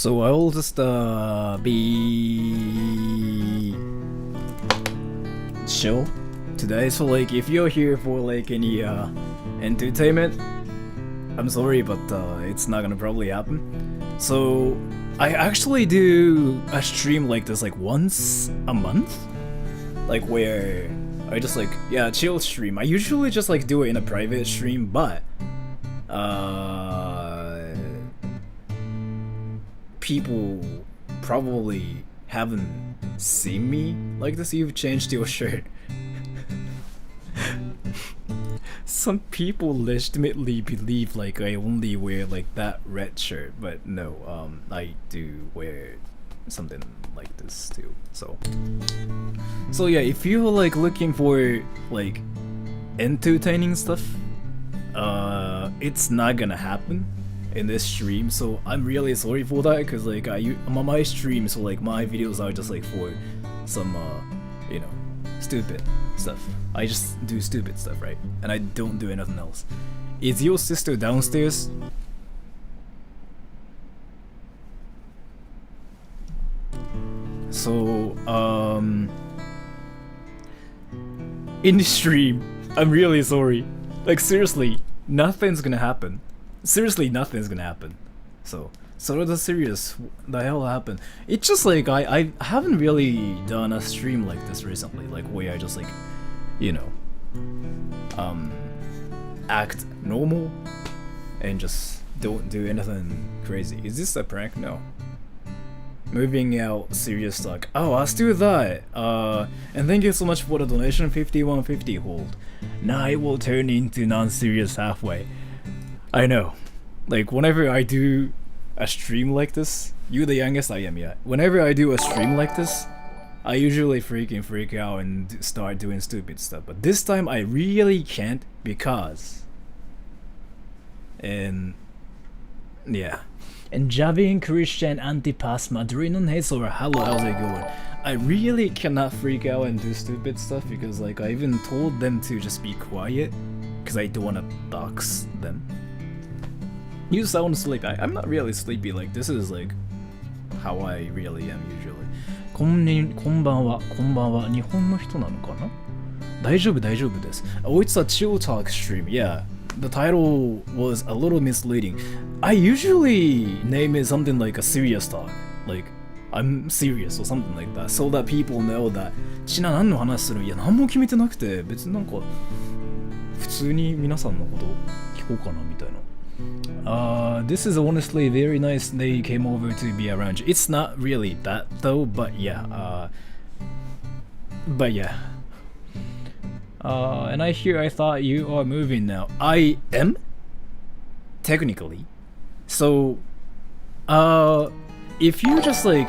So I'll just be chill today. So like, if you're here for like any entertainment, I'm sorry, but it's not gonna probably happen. So I actually do a stream like this like once a month, like where I just like, yeah, chill stream. I usually just like do it in a private stream, but people probably haven't seen me like this. You've changed your shirt. Some people legitimately believe like I only wear like that red shirt, but no, I do wear something like this too. So yeah, if you're like looking for like entertaining stuff, it's not gonna happen in this stream. So I'm really sorry for that, because like I'm on my stream, so like my videos are just like for some you know, stupid stuff. I just do stupid stuff, right? And I don't do anything else. Is your sister downstairs? So in the stream, I'm really sorry. Like seriously, nothing's gonna happen. Seriously, nothing's gonna happen. So that's serious. The hell happened? It's just like I haven't really done a stream like this recently, like where I just like, you know, act normal and just don't do anything crazy. Is this a prank? No. Moving out serious talk. Oh, I'll do that. And thank you so much for the donation. 5150 hold. Now it will turn into non-serious halfway. I know. Like whenever I do a stream like this, you the youngest, I am, yeah. Whenever I do a stream like this, I usually freak out and start doing stupid stuff. But this time I really can't, because and yeah. And Javin, Christian, Antipas, Madrinon, Hazel, hello, how's it going? I really cannot freak out and do stupid stuff, because like I even told them to just be quiet, because I don't want to dox them. You sound sleepy. I'm not really sleepy, like this is like how I really am usually. こんばんは、こんばんは。日本の人なのかな？大丈夫です。Oh, it's a chill talk stream, yeah. The title was a little misleading. I usually name it something like a serious talk, like I'm serious or something like that, so that people know that ちな何の話する？いや何も決めてなくて、別になんか普通に皆さんのこと聞こうかなみたいな。This is honestly very nice they came over to be around you. It's not really that though, but yeah. And I thought you are moving now. I am? Technically. So, if you just like,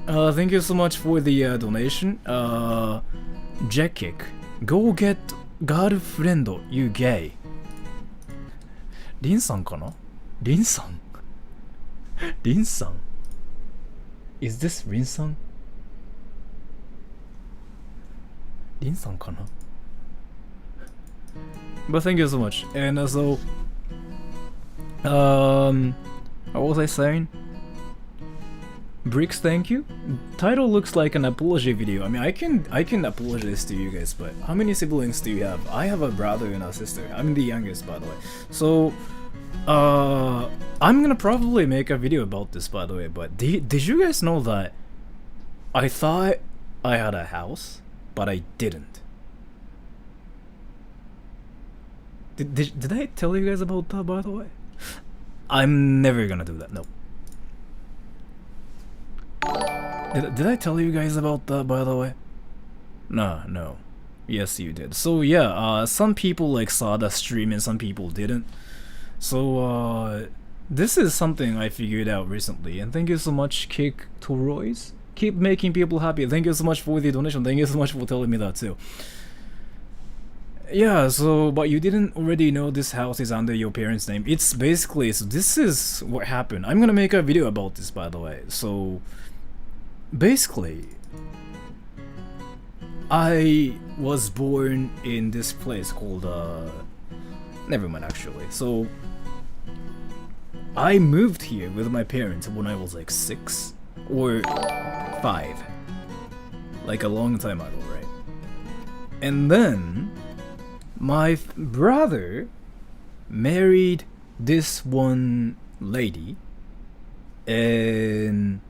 thank you so much for the donation. Jekik, go get girlfriend, you gay. Rin-san kana? Rin-san? Rin-san? Is this Rin-san? Rin-san kana? But thank you so much. And also, what was I saying? Bricks, thank you. Title looks like an apology video. I mean, I can apologize to you guys, but how many siblings do you have? I have a brother and a sister. I'm the youngest, by the way. So, I'm gonna probably make a video about this, by the way. But did you guys know that I thought I had a house, but I didn't? Did I tell you guys about that, by the way? I'm never gonna do that. No. Did I tell you guys about that, by the way? No. Yes, you did. So yeah, some people like saw the stream and some people didn't. So this is something I figured out recently, and thank you so much, Kick Toroys. Keep making people happy. Thank you so much for the donation. Thank you so much for telling me that too. Yeah, so, but you didn't already know this house is under your parents' name. It's basically, so this is what happened. I'm gonna make a video about this, by the way. So, basically, I was born in this place called, never mind actually. So, I moved here with my parents when I was like 6 or 5. Like a long time ago, right? And then my brother married this one lady, and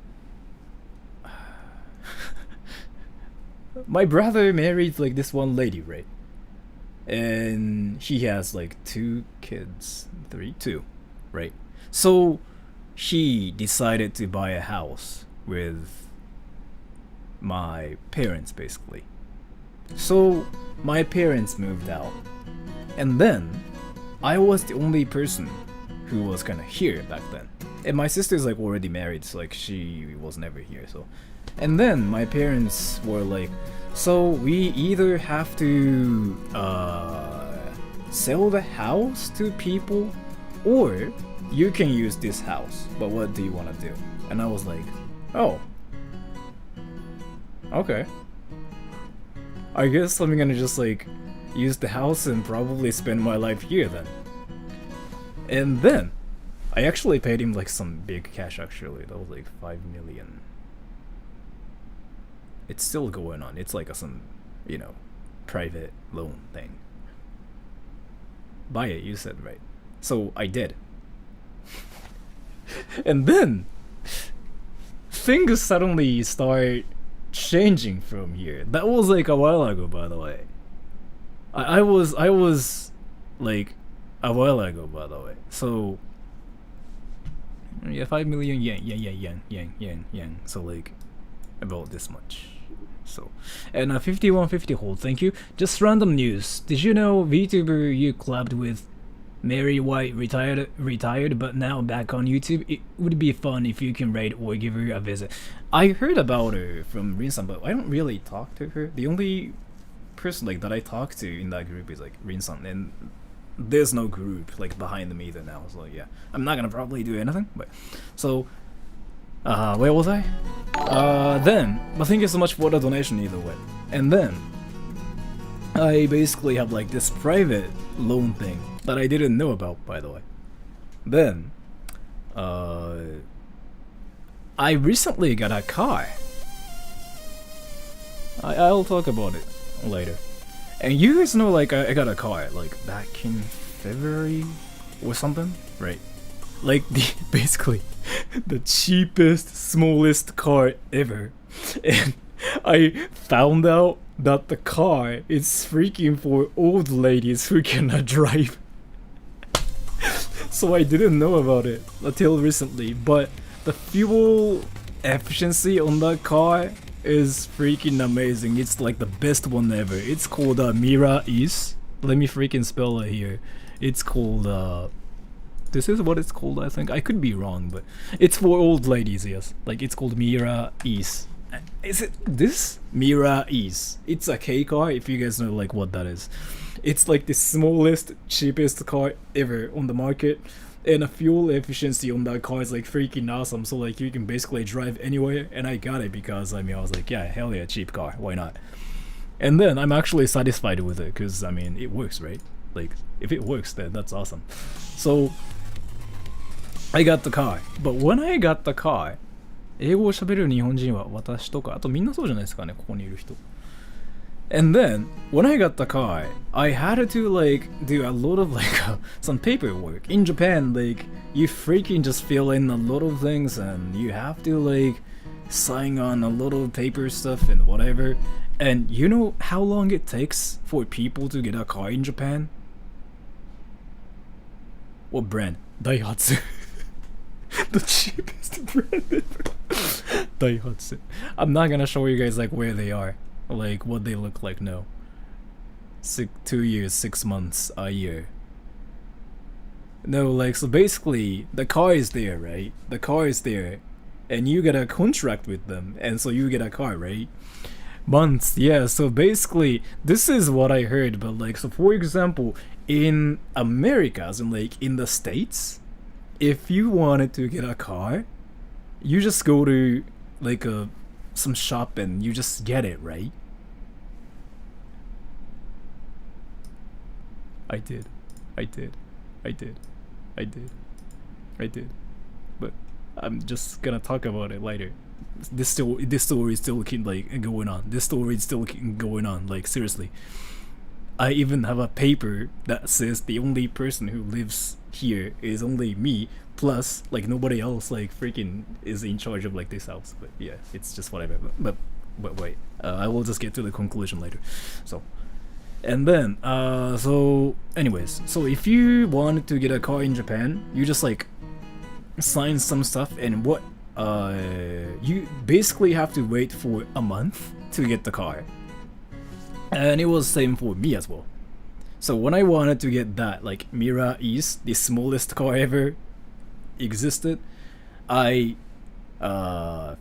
my brother married like this one lady, right? And he has like 2 kids, 2, right? So she decided to buy a house with my parents, basically. So my parents moved out, and then I was the only person who was kind of here back then. And my sister's like already married, so like she was never here. So, and then my parents were like, so we either have to sell the house to people, or you can use this house, but what do you want to do? And I was like, oh, okay, I guess I'm gonna just like use the house and probably spend my life here then. And then I actually paid him like some big cash, actually. That was like 5 million. It's still going on. It's like some, you know, private loan thing. Buy it, you said, right? So I did. And then things suddenly start changing from here. That was like a while ago, by the way. I was like a while ago, by the way. So yeah, 5 million yen. So like about this much. So, and 5150 hold, thank you. Just random news. Did you know VTuber you collabed with Mary White retired but now back on YouTube? It would be fun if you can rate or give her a visit. I heard about her from Rinsan, but I don't really talk to her. The only person like that I talk to in that group is like Rinsan, and there's no group like behind them either now. So yeah, I'm not gonna probably do anything. But so where was I? Then, but thank you so much for the donation either way. And then I basically have like this private loan thing that I didn't know about, by the way. Then I recently got a car. I'll talk about it later. And you guys know, like, I got a car like back in February or something, right? Like basically the cheapest, smallest car ever. And I found out that the car is freaking for old ladies who cannot drive. So I didn't know about it until recently, but the fuel efficiency on that car is freaking amazing. It's like the best one ever. It's called Mira East. Let me freaking spell it here. It's called this is what it's called, I think. I could be wrong, but it's for old ladies, yes. Like, it's called Mira East. Is it this? Mira East. It's a K car, if you guys know like what that is. It's like the smallest, cheapest car ever on the market, and the fuel efficiency on that car is like freaking awesome. So like you can basically drive anywhere, and I got it because I mean I was like, yeah, hell yeah, cheap car, why not? And then I'm actually satisfied with it because I mean it works, right? Like if it works, then that's awesome. So I got the car, but when I got the car, 英語を喋る日本人は私とかあとみんなそうじゃないですかね、ここにいる人。And then when I got the car, I had to like do a lot of like some paperwork. In Japan, like you freaking just fill in a lot of things and you have to like sign on a lot of paper stuff and whatever. And you know how long it takes for people to get a car in Japan? What brand? Daihatsu. The cheapest brand ever. Daihatsu. I'm not gonna show you guys like where they are, like what they look like. No. 2 years, 6 months, a year. No, like so basically the car is there, right? The car is there, and you get a contract with them, and so you get a car, right? Months, yeah. So basically, this is what I heard. But like, so for example, in Americas and like in the States, if you wanted to get a car, you just go to like some shop and you just get it, right? I did. I did, but I'm just gonna talk about it later. This story is still like going on. This story is still going on. Like seriously, I even have a paper that says the only person who lives here is only me. Plus, like nobody else, like freaking is in charge of like this house. But yeah, it's just whatever. But wait, I will just get to the conclusion later. So, and then so anyways, so if you wanted to get a car in Japan, you just like sign some stuff, and what you basically have to wait for a month to get the car. And it was same for me as well. So when I wanted to get that like Mira East, the smallest car ever existed, I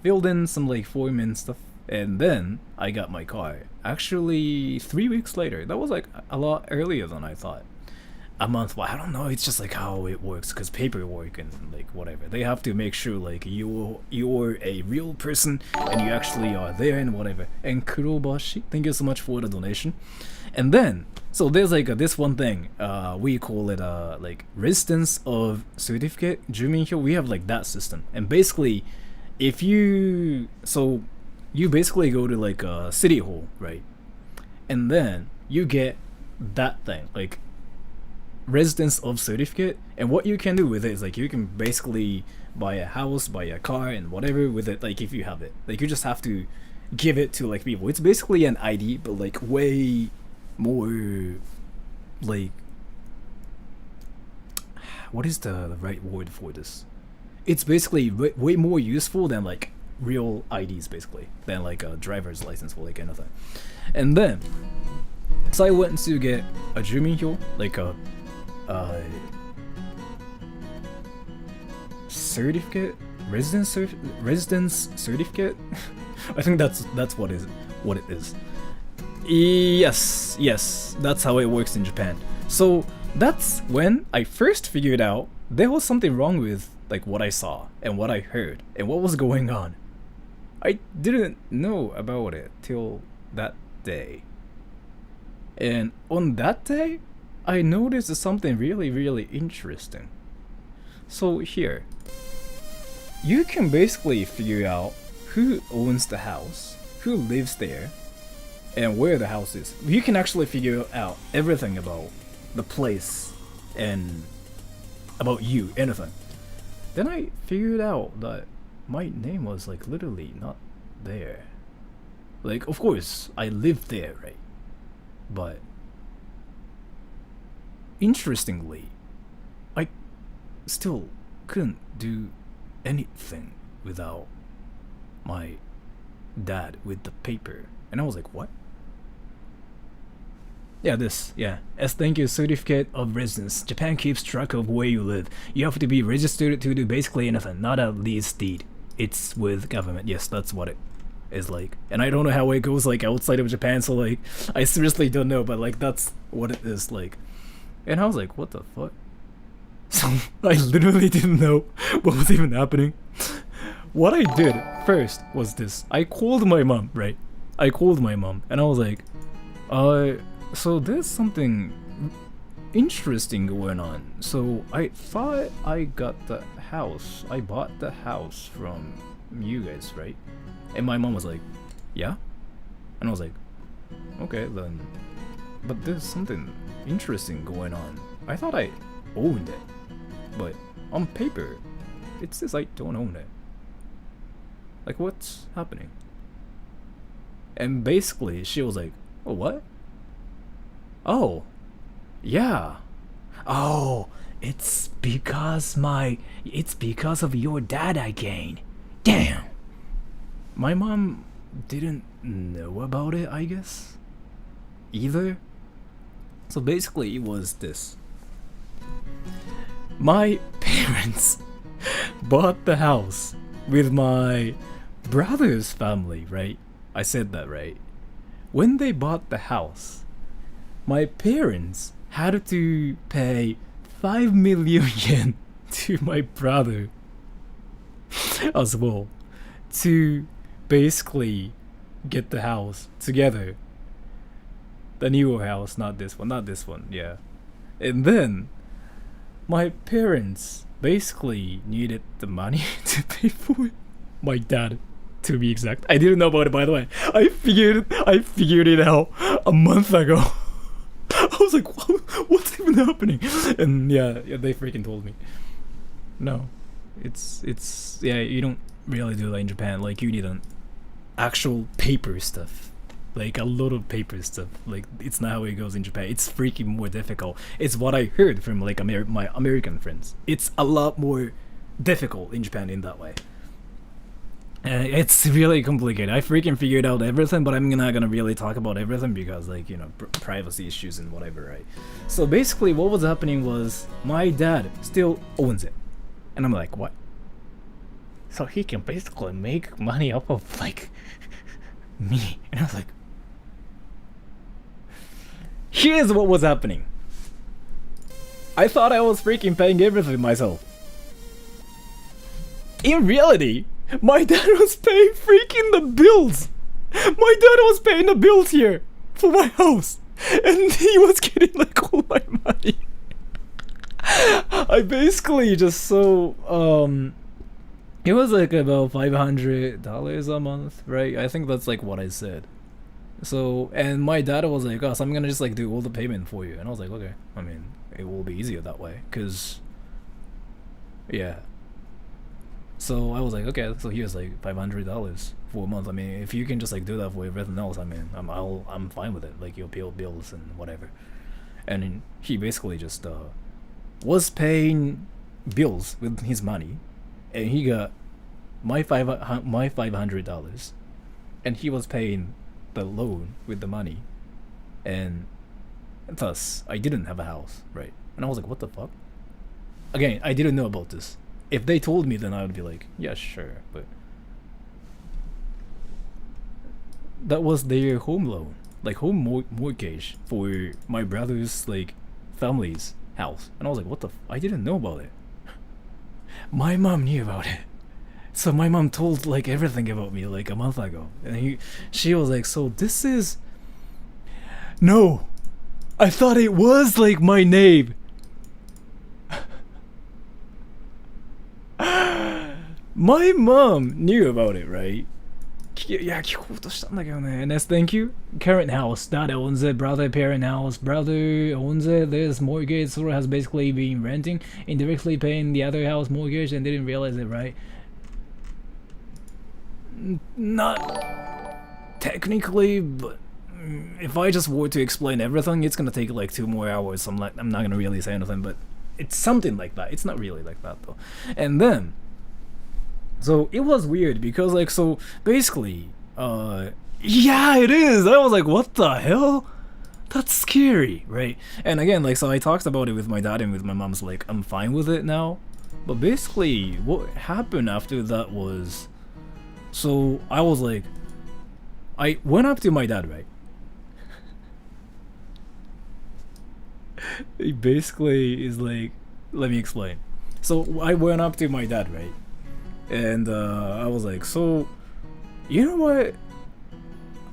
filled in some like form and stuff, and then I got my car. Actually, 3 weeks later. That was like a lot earlier than I thought. A month, well, I don't know. It's just like how it works, because paperwork and like whatever, they have to make sure like you're a real person and you actually are there and whatever. And Kurobashi, thank you so much for the donation. And then so there's like this one thing, we call it like residence of certificate, Juminhyo. We have like that system, and basically if you basically go to like a city hall, right? And then you get that thing, like residence of certificate, and what you can do with it is like you can basically buy a house, buy a car, and whatever with it. Like if you have it, like you just have to give it to like people. It's basically an ID, but like way more like, what is the right word for this? It's basically way more useful than like real IDs, basically, than like a driver's license or like anything. And then so I went to get a Juminhyo, like a certificate, residence certificate. I think that's what it is. Yes, that's how it works in Japan. So that's when I first figured out there was something wrong with like what I saw and what I heard and what was going on. I didn't know about it till that day. And on that day, I noticed something really, really interesting. So here, you can basically figure out who owns the house, who lives there, and where the house is. You can actually figure out everything about the place and about you, anything. Then I figured out that my name was like literally not there. Like, of course, I lived there, right? But interestingly, I still couldn't do anything without my dad with the paper. And I was like, what? Yeah, this, yeah. As thank you, certificate of residence. Japan keeps track of where you live. You have to be registered to do basically anything, not a lease deed. It's with government. Yes, that's what it is like. And I don't know how it goes like outside of Japan, so like I seriously don't know, but like that's what it is like. And I was like, what the fuck? So I literally didn't know what was even happening. What I did first was this. I called my mom, right? I called my mom and I was like, so there's something interesting going on. So I thought I got the house. I bought the house from you guys, right? And my mom was like, yeah? And I was like, okay then. But there's something interesting going on. I thought I owned it, but on paper, it says I don't own it. Like, what's happening? And basically, she was like, oh, what? Oh, yeah. Oh, it's because of your dad again. Damn. My mom didn't know about it, I guess, either. So basically it was this. My parents bought the house with my brother's family, right? I said that right. When they bought the house, my parents had to pay 5 million yen to my brother as well to basically get the house together. The newer house, not this one, yeah. And then my parents basically needed the money to pay for it. My dad, to be exact. I didn't know about it, by the way. I figured it out a month ago. I was like, what's even happening? And yeah, they freaking told me. No, it's yeah. You don't really do that in Japan. Like you need an actual paper stuff, like a lot of paper stuff. Like it's not how it goes in Japan. It's freaking more difficult. It's what I heard from like my American friends. It's a lot more difficult in Japan in that way. It's really complicated. I freaking figured out everything, but I'm not gonna really talk about everything because, like, you know, privacy issues and whatever, right? So basically, what was happening was my dad still owns it, and I'm like, what? So he can basically make money off of like me, and I was like, here's what was happening. I thought I was freaking paying everything myself. In reality, my dad was paying freaking the bills. My dad was paying the bills here for my house, and he was getting like all my money. I basically just it was like about $500 a month, right? I think that's like what I said. So, and my dad was like, "Oh, so I'm gonna just like do all the payment for you," and I was like, "Okay." I mean, it will be easier that way, cause yeah. So I was like, okay, so here's like $500 for a month. I mean, if you can just like do that for everything else, I mean, I'm fine with it. Like you'll pay bills and whatever. And he basically just was paying bills with his money, and he got my $500, and he was paying the loan with the money, and thus I didn't have a house, right? And I was like, what the fuck? Again, I didn't know about this. If they told me, then I would be like, yeah, sure, but that was their home loan, like home mortgage for my brother's like family's house, and I was like, what the? I didn't know about it. My mom knew about it, so my mom told like everything about me like a month ago, and she was like, so this is no, I thought it was like my name. My mom knew about it, right? いや、聞こうとしたんだけどね。And that's thank you. Current house, dad owns it, brother parent house, brother owns it, this mortgage sort of has basically been renting, indirectly paying the other house mortgage and didn't realize it, right? Not technically, but if I just were to explain everything, it's gonna take like 2 more hours. So I'm not gonna really say anything, but it's something like that. It's not really like that though. And then so it was weird because like so basically yeah, it is. I was like, what the hell? That's scary, right? And again, like so I talked about it with my dad and with my mom's like I'm fine with it now. But basically what happened after that was so I was like I went up to my dad, right? He basically is like, let me explain. So I went up to my dad, right? And I was like, so, you know what?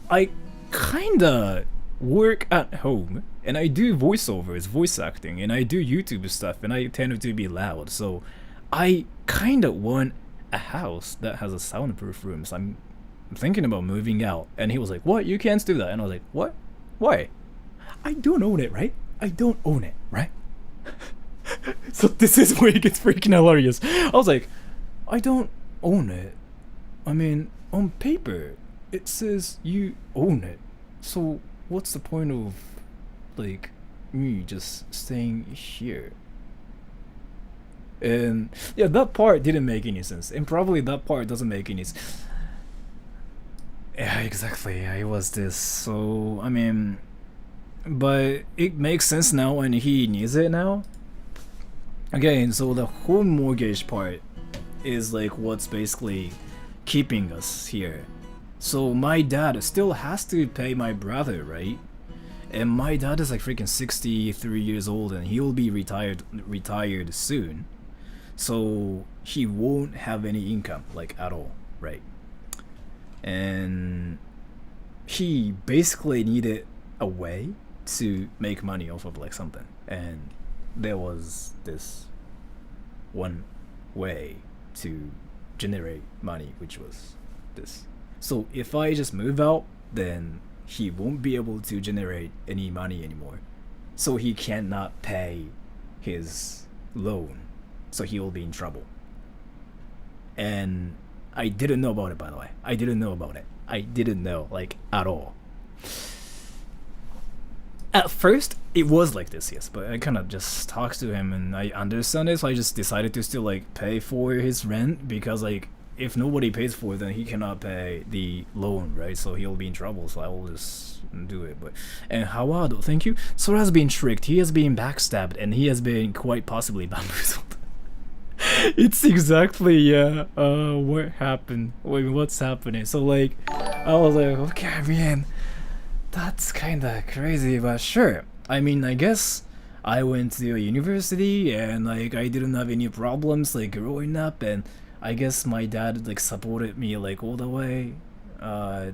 I kinda work at home, and I do voiceovers, voice acting, and I do YouTube stuff, and I tend to be loud. So I kinda want a house that has a soundproof room. So I'm thinking about moving out. And he was like, what? You can't do that. And I was like, what? Why? I don't own it, right? I don't own it, right? So this is where it gets freaking hilarious. I was like, I don't own it. I mean, on paper, it says you own it. So what's the point of, like, me just staying here? And yeah, that part didn't make any sense. And probably that part doesn't make any sense. Yeah, exactly. Yeah, it was this. So, I mean, but it makes sense now when he needs it now. Again, so the home mortgage part is like what's basically keeping us here. So my dad still has to pay my brother, right? And my dad is like freaking 63 years old and he'll be retired soon. So he won't have any income like at all, right? And he basically needed a way to make money off of like something, and there was this one way to generate money, which was this. So if I just move out, then he won't be able to generate any money anymore. So he cannot pay his loan. So he will be in trouble. And I didn't know about it, by the way. I didn't know about it. I didn't know, like, at all. At first, it was like this, yes, but I kind of just talked to him and I understand it, so I just decided to still, like, pay for his rent because, like, if nobody pays for it, then he cannot pay the loan, right? So he'll be in trouble, so I will just do it. But and Hawado, thank you. Sora has been tricked, he has been backstabbed, and he has been quite possibly bamboozled. It's exactly what happened. Wait, what's happening? So like, I was like, okay, man, that's kinda crazy, but sure. I mean, I guess I went to a university and like I didn't have any problems like growing up, and I guess my dad like supported me like all the way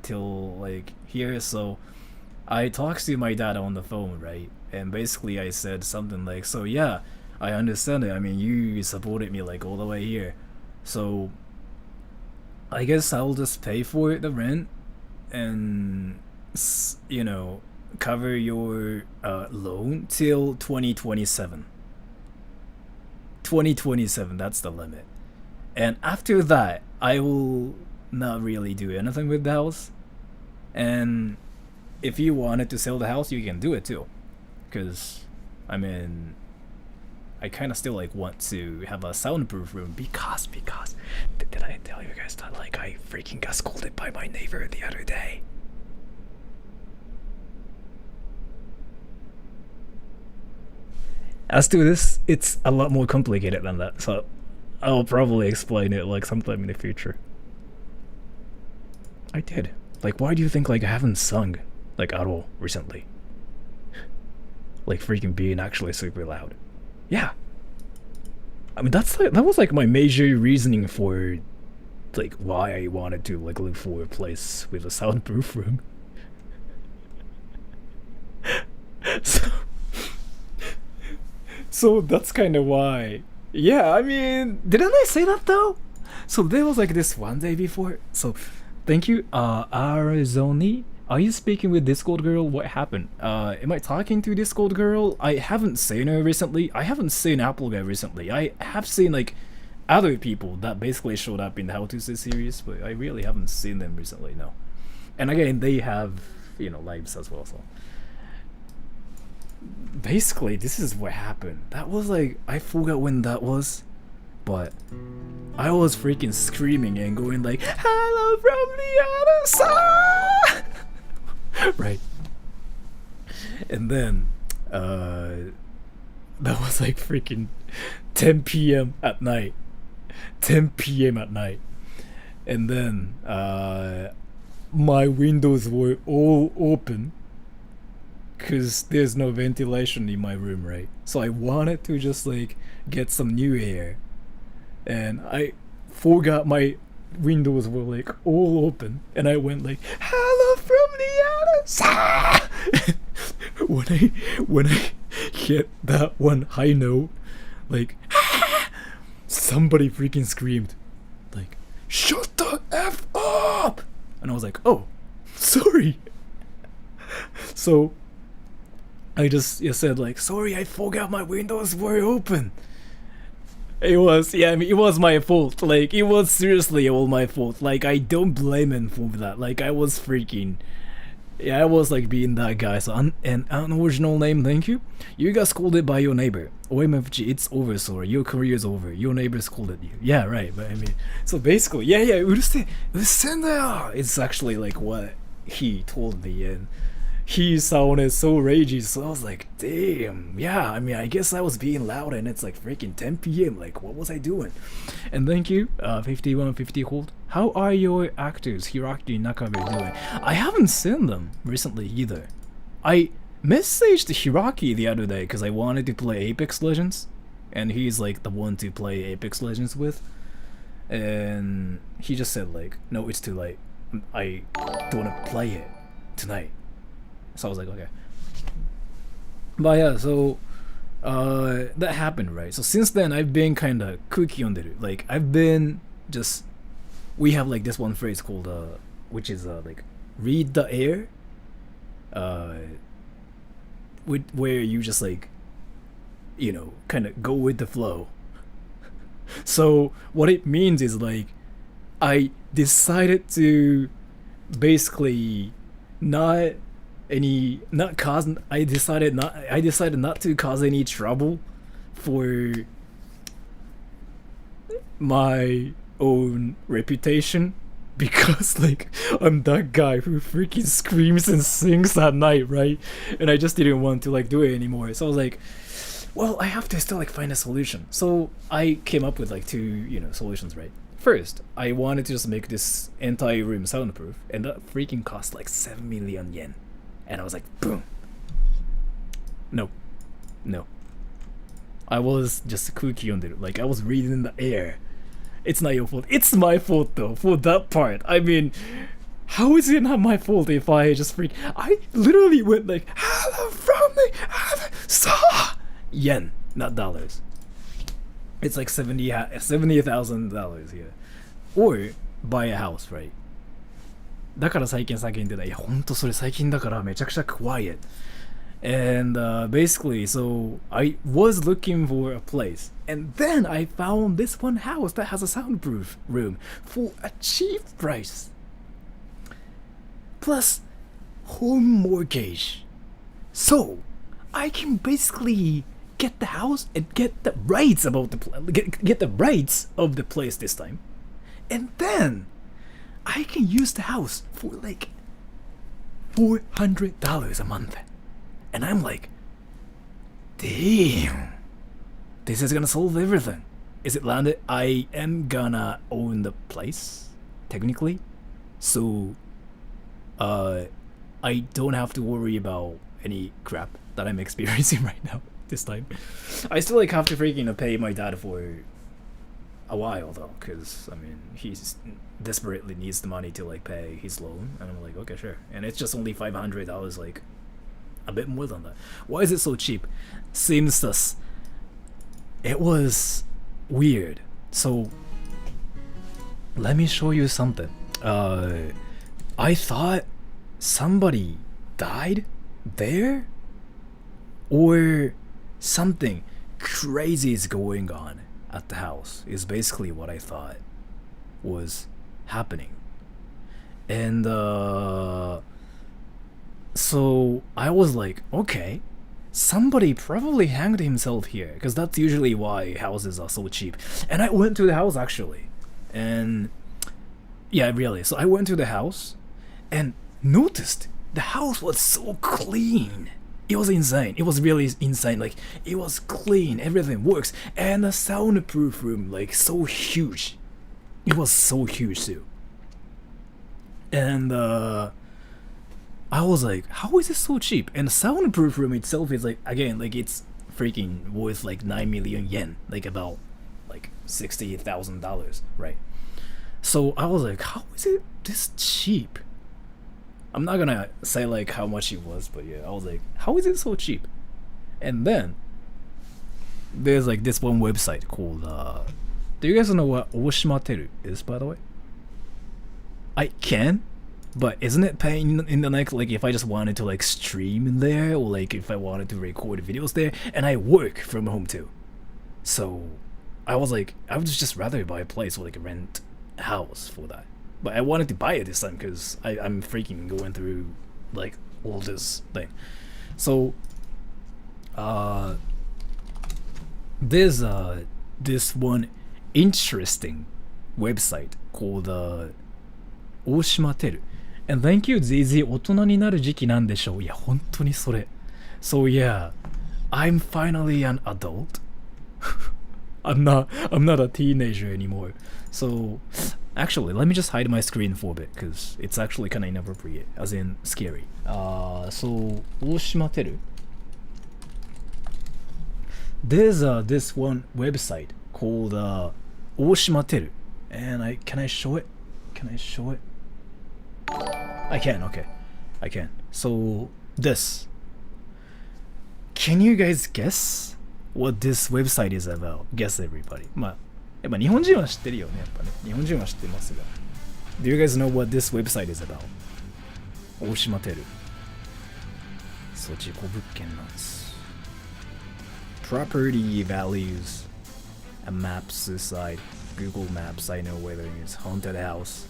till like here. So I talked to my dad on the phone, right? And basically I said something like, so yeah, I understand it. I mean, you supported me like all the way here. So I guess I'll just pay for the rent and, you know, cover your loan till 2027. 2027, that's the limit. And after that, I will not really do anything with the house. And if you wanted to sell the house, you can do it too. Because, I mean, I kind of still like want to have a soundproof room because did I tell you guys that like I freaking got scolded by my neighbor the other day? As to this, it's a lot more complicated than that, so I'll probably explain it like sometime in the future. I did. Like, why do you think like I haven't sung like at all recently? Like freaking being actually super loud. Yeah. I mean, that's like, that was like my major reasoning for like why I wanted to like look for a place with a soundproof room. So that's kind of why. Yeah, I mean, didn't I say that though? So there was like this one day before. So thank you, Arizoni. Are you speaking with Discord girl? What happened? Am I talking to Discord girl? I haven't seen her recently. I haven't seen Apple Guy recently. I have seen like other people that basically showed up in the How to Say series, but I really haven't seen them recently, no. And again, they have, you know, lives as well, so. Basically, this is what happened. That was like, I forgot when that was, but I was freaking screaming and going like, hello from the other side! Right. And then, that was like freaking 10 p.m. at night. 10 p.m. at night. And then, my windows were all open. Cause there's no ventilation in my room, right? So I wanted to just like get some new air, and I forgot my windows were like all open, and I went like, "Hello from the other side." when I hit that one high note, like somebody freaking screamed, like, "Shut the F up!" And I was like, "Oh, sorry." So I just said like, sorry, I forgot my windows were open. It was, yeah, I mean, it was my fault. Like, it was seriously all my fault. Like, I don't blame him for that. Like, I was freaking, yeah, I was like being that guy. So, an unoriginal name, thank you. You got scolded by your neighbor. OMFG, it's over, sorry. Your career's over. Your neighbor scolded you. Yeah, right, but I mean, so basically, yeah, it's actually like what he told me, and he sounded so ragey, so I was like, damn, yeah, I mean, I guess I was being loud and it's like freaking 10 p.m, like, what was I doing? And thank you, 5150 hold. How are your actors, Hiraki and Nakabe, doing? I haven't seen them recently either. I messaged Hiraki the other day because I wanted to play Apex Legends, and he's like the one to play Apex Legends with, and he just said like, no, it's too late, I don't want to play it tonight. So I was like, okay. But yeah, so that happened, right? So since then, I've been kind of cookie on it. Like I've been just we have like this one phrase called which is like read the air, uh, where you just like kind of go with the flow. So what it means is like I decided to basically not not cause I decided not to cause any trouble for my own reputation because like I'm that guy who freaking screams and sings at night, right? And I just didn't want to like do it anymore. So I was like, well, I have to still like find a solution. So I came up with like two, solutions, right? First, I wanted to just make this entire room soundproof, and that freaking cost like 7 million yen. And I was like, boom. No, no. I was just cookie on it. Like I was reading in the air. It's not your fault. It's my fault though for that part. I mean, how is it not my fault if I just freak? I literally went like, hello from me, saw yen, not dollars. It's like $70,000 here, or buy a house, right? だから最近叫んでた。いや、ほんとそれ最近だからめちゃくちゃ quiet. And basically, so I was looking for a place, and then I found this one house that has a soundproof room for a cheap price, plus home mortgage. So I can basically get the house and get the rights about get the rights of the place this time, and then I can use the house for like $400 a month. And I'm like, damn, this is gonna solve everything. Is it landed? I am gonna own the place, technically. So, I don't have to worry about any crap that I'm experiencing right now this time. I still like have to freaking pay my dad for a while though, because I mean he's desperately needs the money to like pay his loan, and I'm like, okay, sure. And it's just only $500, like a bit more than that. Why is it so cheap? Seems thus. It was weird. So let me show you something. I thought somebody died there, or something crazy is going on at the house, is basically what I thought was happening. And so I was like, okay, somebody probably hanged himself here, because that's usually why houses are so cheap. And I went to the house actually, and yeah, really. So I went to the house and noticed the house was so clean. It was insane. It was really insane. Like, it was clean, everything works, and the soundproof room, like, so huge. It was so huge too. And I was like, how is this so cheap? And the soundproof room itself is like, again, like it's freaking worth like 9 million yen, like about like $60,000, right? So I was like, how is it this cheap? I'm not gonna say like how much it was, but yeah, I was like, how is it so cheap? And then there's like this one website called do you guys know what Oshimateru is, by the way? I can, but isn't it paying in the next, like if I just wanted to like stream there, or like if I wanted to record videos there, and I work from home too. So I was like, I would just rather buy a place or like rent a house for that. But I wanted to buy it this time because I'm freaking going through like all this thing. So there's this one interesting website called Oshimateru. And thank you, ZZ. 大人になる時期なんでしょう。いや、本当にそれ。So yeah, I'm finally an adult. I'm not a teenager anymore. So actually, let me just hide my screen for a bit because it's actually kind of inappropriate, as in scary. So Oshimateru. There's this one website called Oshimateru, and can I show it? Can I show it? I can. Okay, I can. So this. Can you guys guess what this website is about. Guess everybody. まあ、やっぱ日本人は知ってるよね、やっぱね。日本人は知ってますが。Do you guys know what this website is about? 大島テル。そう、事故物件なんです。Property values. A map suicide. Google Maps, I know whether it's haunted house.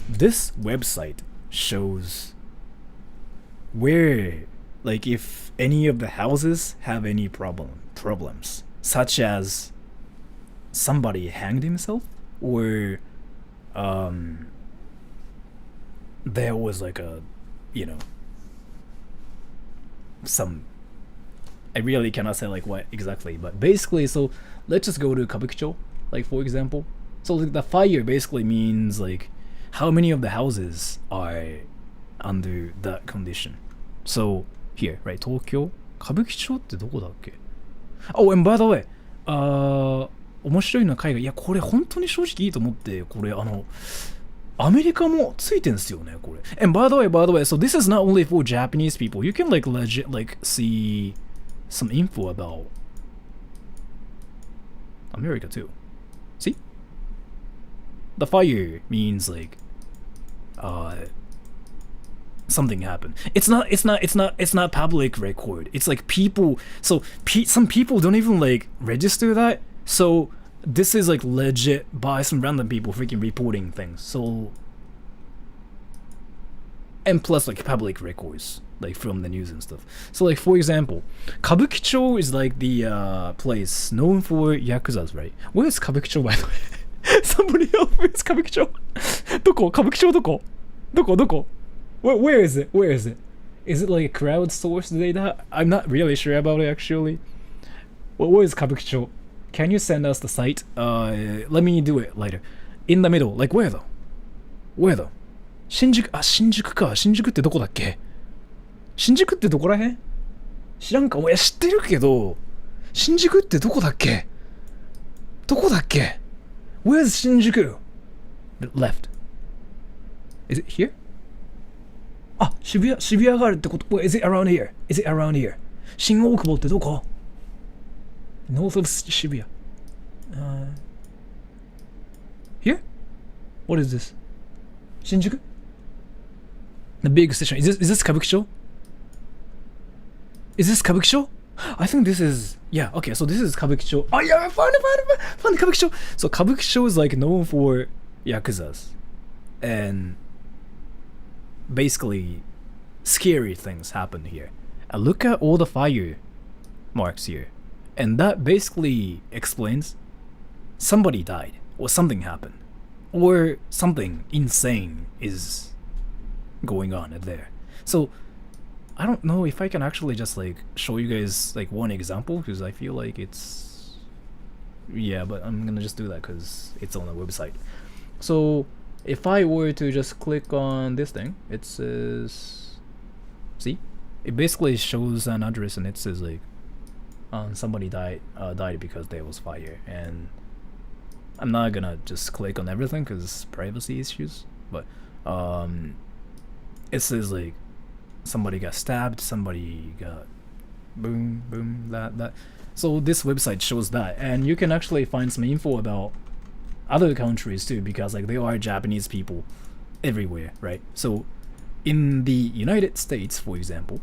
This website shows where, like, if any of the houses have any problems, such as somebody hanged himself, or there was like a, you know, some, I really cannot say like what exactly, but basically, so let's just go to Kabukicho, like for example. So like, the fire basically means like how many of the houses are under that condition. So here, right, Tokyo, Kabukicho ってどこだっけ? Oh, and by the way, 面白いの海外、いやこれ本当に正直いいと思って、これアメリカもついてんすよね、これ。And by the way, so this is not only for Japanese people. You can like legit like see some info about America too. See? The fire means like something happened. It's not public record. It's like people, so some people don't even like register that. So this is like legit by some random people freaking reporting things. So, and plus like public records like from the news and stuff. So like for example, Kabukicho is like the place known for yakuzas, right? Where is Kabukicho, by the way? Somebody else, where's Kabukicho? どこ? Kabukicho どこ? どこ? Where is it? Is it like crowdsourced data? I'm not really sure about it actually. Where is Kabukicho? Can you send us the site? Let me do it later. In the middle, like where though? Where though? 新宿か。新宿ってどこだっけ? 新宿ってどこらへん? 知らんか? いや知ってるけど、新宿ってどこだっけ? どこだっけ? Where's 新宿? Left. Is it here? あ、渋谷があるってこと? Is it around here? 新大久保ってどこ? North of 渋谷. Here? What is this? 新宿? The big station. Is this Kabukicho? Is this Kabukicho? I think this is, yeah, okay, so this is Kabukicho. Oh yeah, I found it, Kabukicho. So Kabukicho is like known for yakuzas and basically scary things happen here. And look at all the fire marks here. And that basically explains somebody died or something happened or something insane is going on there. So I don't know if I can actually just like show you guys like one example because I feel like it's, yeah, but I'm gonna just do that because it's on the website. So if I were to just click on this thing, it says, see, it basically shows an address and it says like somebody died because there was fire. And I'm not gonna just click on everything because privacy issues, but it says like somebody got stabbed, somebody got boom, that. So this website shows that, and you can actually find some info about other countries too, because like there are Japanese people everywhere, right? So in the United States, for example,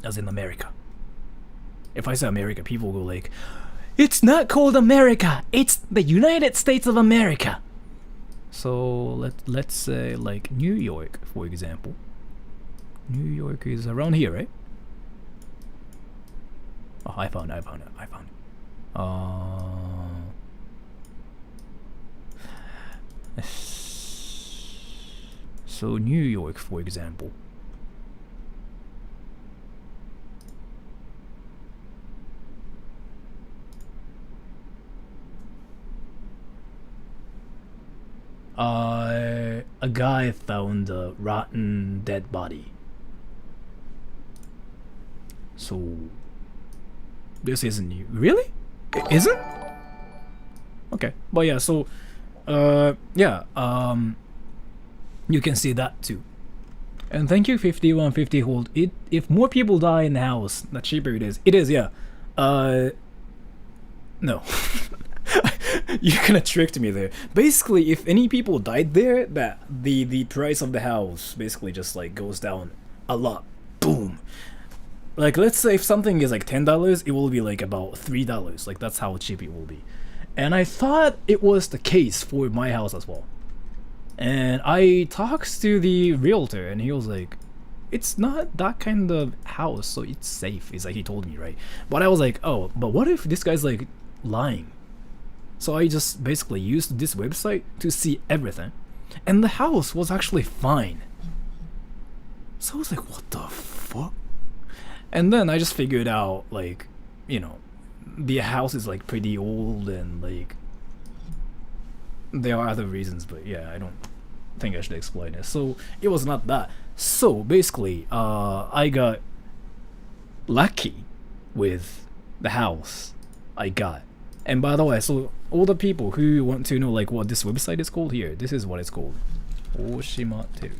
as in America, if I say America, people go like, it's not called America, it's the United States of America. So let's say like New York, for example. New York is around here, right? Oh, I found it. So New York, for example. A guy found a rotten dead body. So this isn't new. Really? Isn't? Okay, but yeah. So, yeah. You can see that too. And thank you 5150 hold. If more people die in the house, the cheaper it is. It is, yeah. No. You kind of tricked me there. Basically, if any people died there, that the price of the house basically just like goes down a lot. Boom. Like, let's say if something is like $10, it will be like about $3. Like, that's how cheap it will be. And I thought it was the case for my house as well. And I talked to the realtor, and he was like, it's not that kind of house, so it's safe. Is like he told me, right? But I was like, oh, but what if this guy's like lying? So I just basically used this website to see everything, and the house was actually fine. So I was like, what the fuck? And then I just figured out, like, you know, the house is like pretty old, and like there are other reasons, but yeah, I don't think I should explain it. So it was not that. So basically, I got lucky with the house I got. And by the way, so all the people who want to know like what this website is called, here, this is what it's called. Oshimate.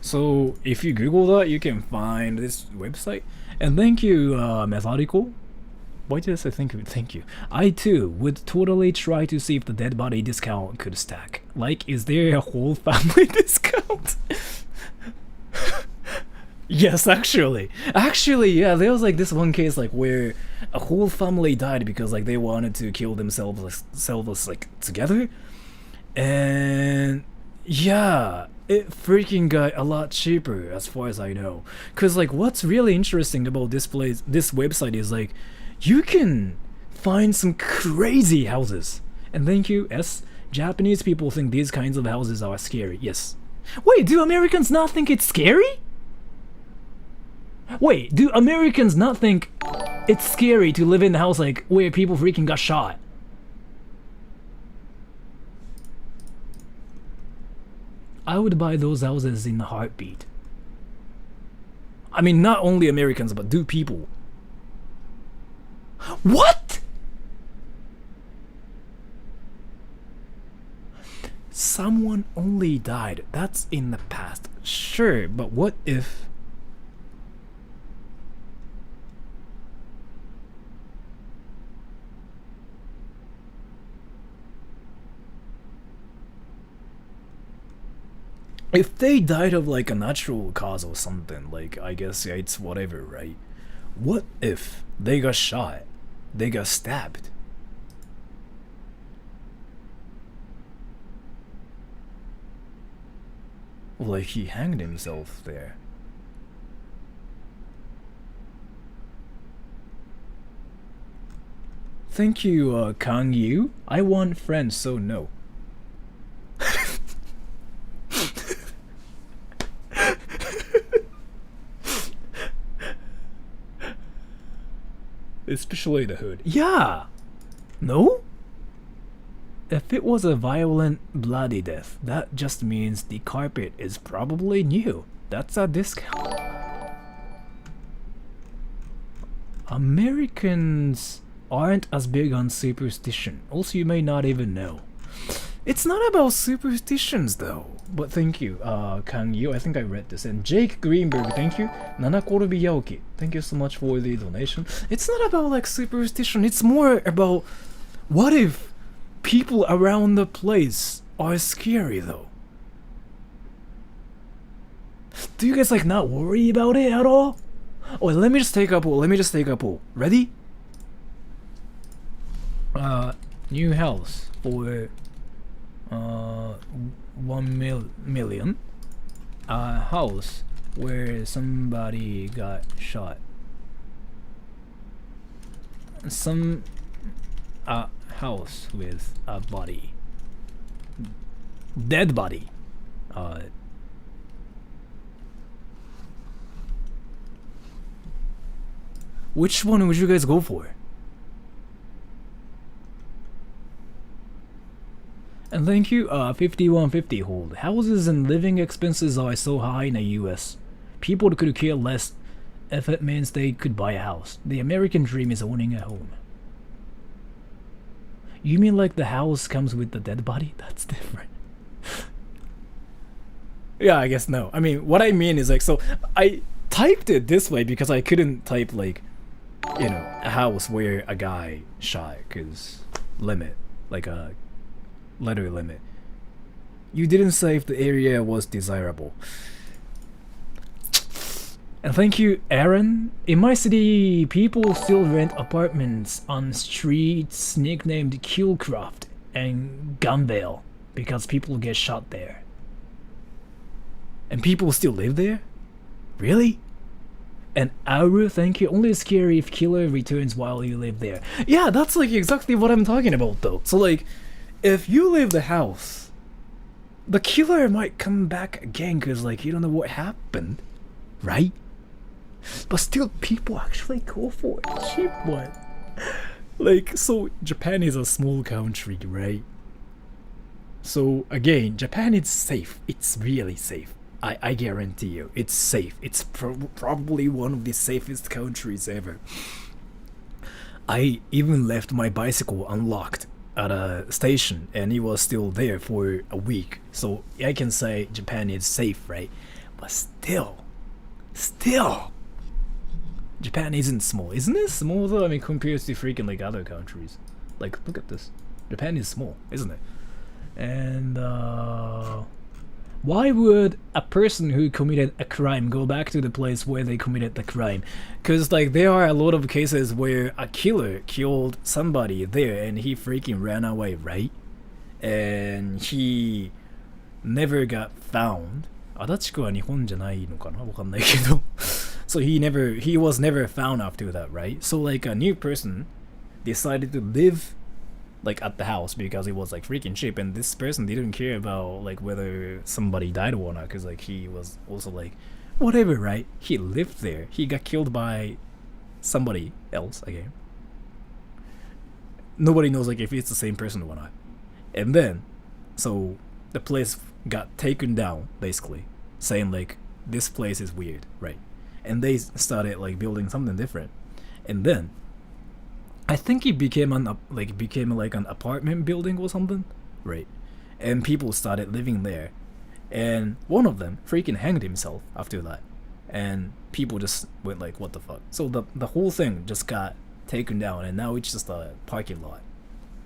So if you Google that, you can find this website. And thank you, Methodical. Why did I say thank you? Thank you. I too would totally try to see if the dead body discount could stack. Like, is there a whole family discount? Yes, actually, yeah. There was like this one case like where a whole family died because like they wanted to kill themselves like together, and yeah, it freaking got a lot cheaper as far as I know. Cause like what's really interesting about this website is like you can find some crazy houses. And thank you, S. Japanese people think these kinds of houses are scary. Yes. Wait, do Americans not think it's scary? Wait, do Americans not think it's scary to live in a house like where people freaking got shot? I would buy those houses in a heartbeat. I mean, not only Americans, but do people. What? Someone only died. That's in the past. Sure, but what if... if they died of like a natural cause or something, like I guess yeah, it's whatever, right? What if they got shot? They got stabbed? Like he hanged himself there. Thank you, Kang Yu. I want friends, so no. Especially the hood. Yeah! No? If it was a violent, bloody death, that just means the carpet is probably new. That's a discount. Americans aren't as big on superstition. Also, you may not even know. It's not about superstitions though. But thank you, Kang Yu. I think I read this. And Jake Greenberg, thank you. Nanakorobi Yaoki, thank you so much for the donation. It's not about like superstition. It's more about what if people around the place are scary though. Do you guys like not worry about it at all? Oh, let me just take a poll. Ready? New house for 1 million. A house where somebody got shot. Some house with a body. Dead body. Which one would you guys go for? And thank you, 5150 hold. Houses and living expenses are so high in the US. People could care less if it means they could buy a house. The American dream is owning a home. You mean like the house comes with the dead body? That's different. Yeah, I guess no. I mean, what I mean is like, so I typed it this way because I couldn't type like, a house where a guy shot, cause limit, like a letter limit. You didn't say if the area was desirable. And thank you, Aaron. In my city, people still rent apartments on streets nicknamed Killcraft and Gunvale because people get shot there. And people still live there? Really? And Auru, thank you. Only scary if killer returns while you live there. Yeah, that's like exactly what I'm talking about though. So like, if you leave the house, the killer might come back again because like you don't know what happened, right? But still, people actually go for a cheap one. Like, so Japan is a small country, right? So again, Japan is safe. It's really safe. I guarantee you, it's safe. It's probably one of the safest countries ever. I even left my bicycle unlocked at a station and it was still there for a week. So I can say Japan is safe, right? But still, Japan isn't small. Isn't it small though? I mean, compared to freaking like other countries. Like, look at this. Japan is small, isn't it? And why would a person who committed a crime go back to the place where they committed the crime? Because like there are a lot of cases where a killer killed somebody there and he freaking ran away, right? And he never got found. 足立区は日本じゃないのかな？わかんないけど。So he was never found after that, right? So like a new person decided to live like at the house because it was like freaking cheap, and this person didn't care about like whether somebody died or not because like he was also like whatever, right? He lived there. He got killed by somebody else again. Nobody knows like if it's the same person or not. And then so the place got taken down basically, saying like this place is weird, right? And they started like building something different. And then I think it became like an apartment building or something, right? And people started living there, and one of them freaking hanged himself after that, and people just went like, what the fuck? So the whole thing just got taken down, and now it's just a parking lot.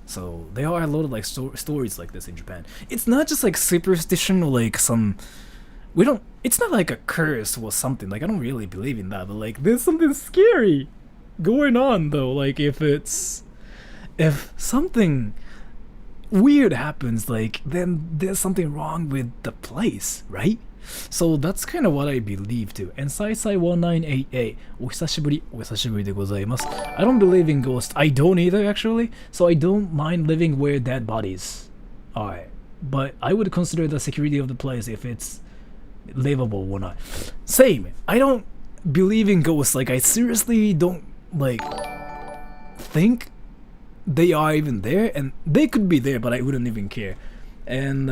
So there are a lot of like stories like this in Japan. It's not just like superstition or like some, it's not like a curse or something, like I don't really believe in that, but like there's something scary going on though. Like if something weird happens, like then there's something wrong with the place, right? So that's kind of what I believe too. And Sai1988, お久しぶりでございます. I don't believe in ghosts. I don't either actually. So I don't mind living where dead bodies are. But I would consider the security of the place if it's livable or not. Same. I don't believe in ghosts. Like I seriously don't like think they are even there, and they could be there, but I wouldn't even care. And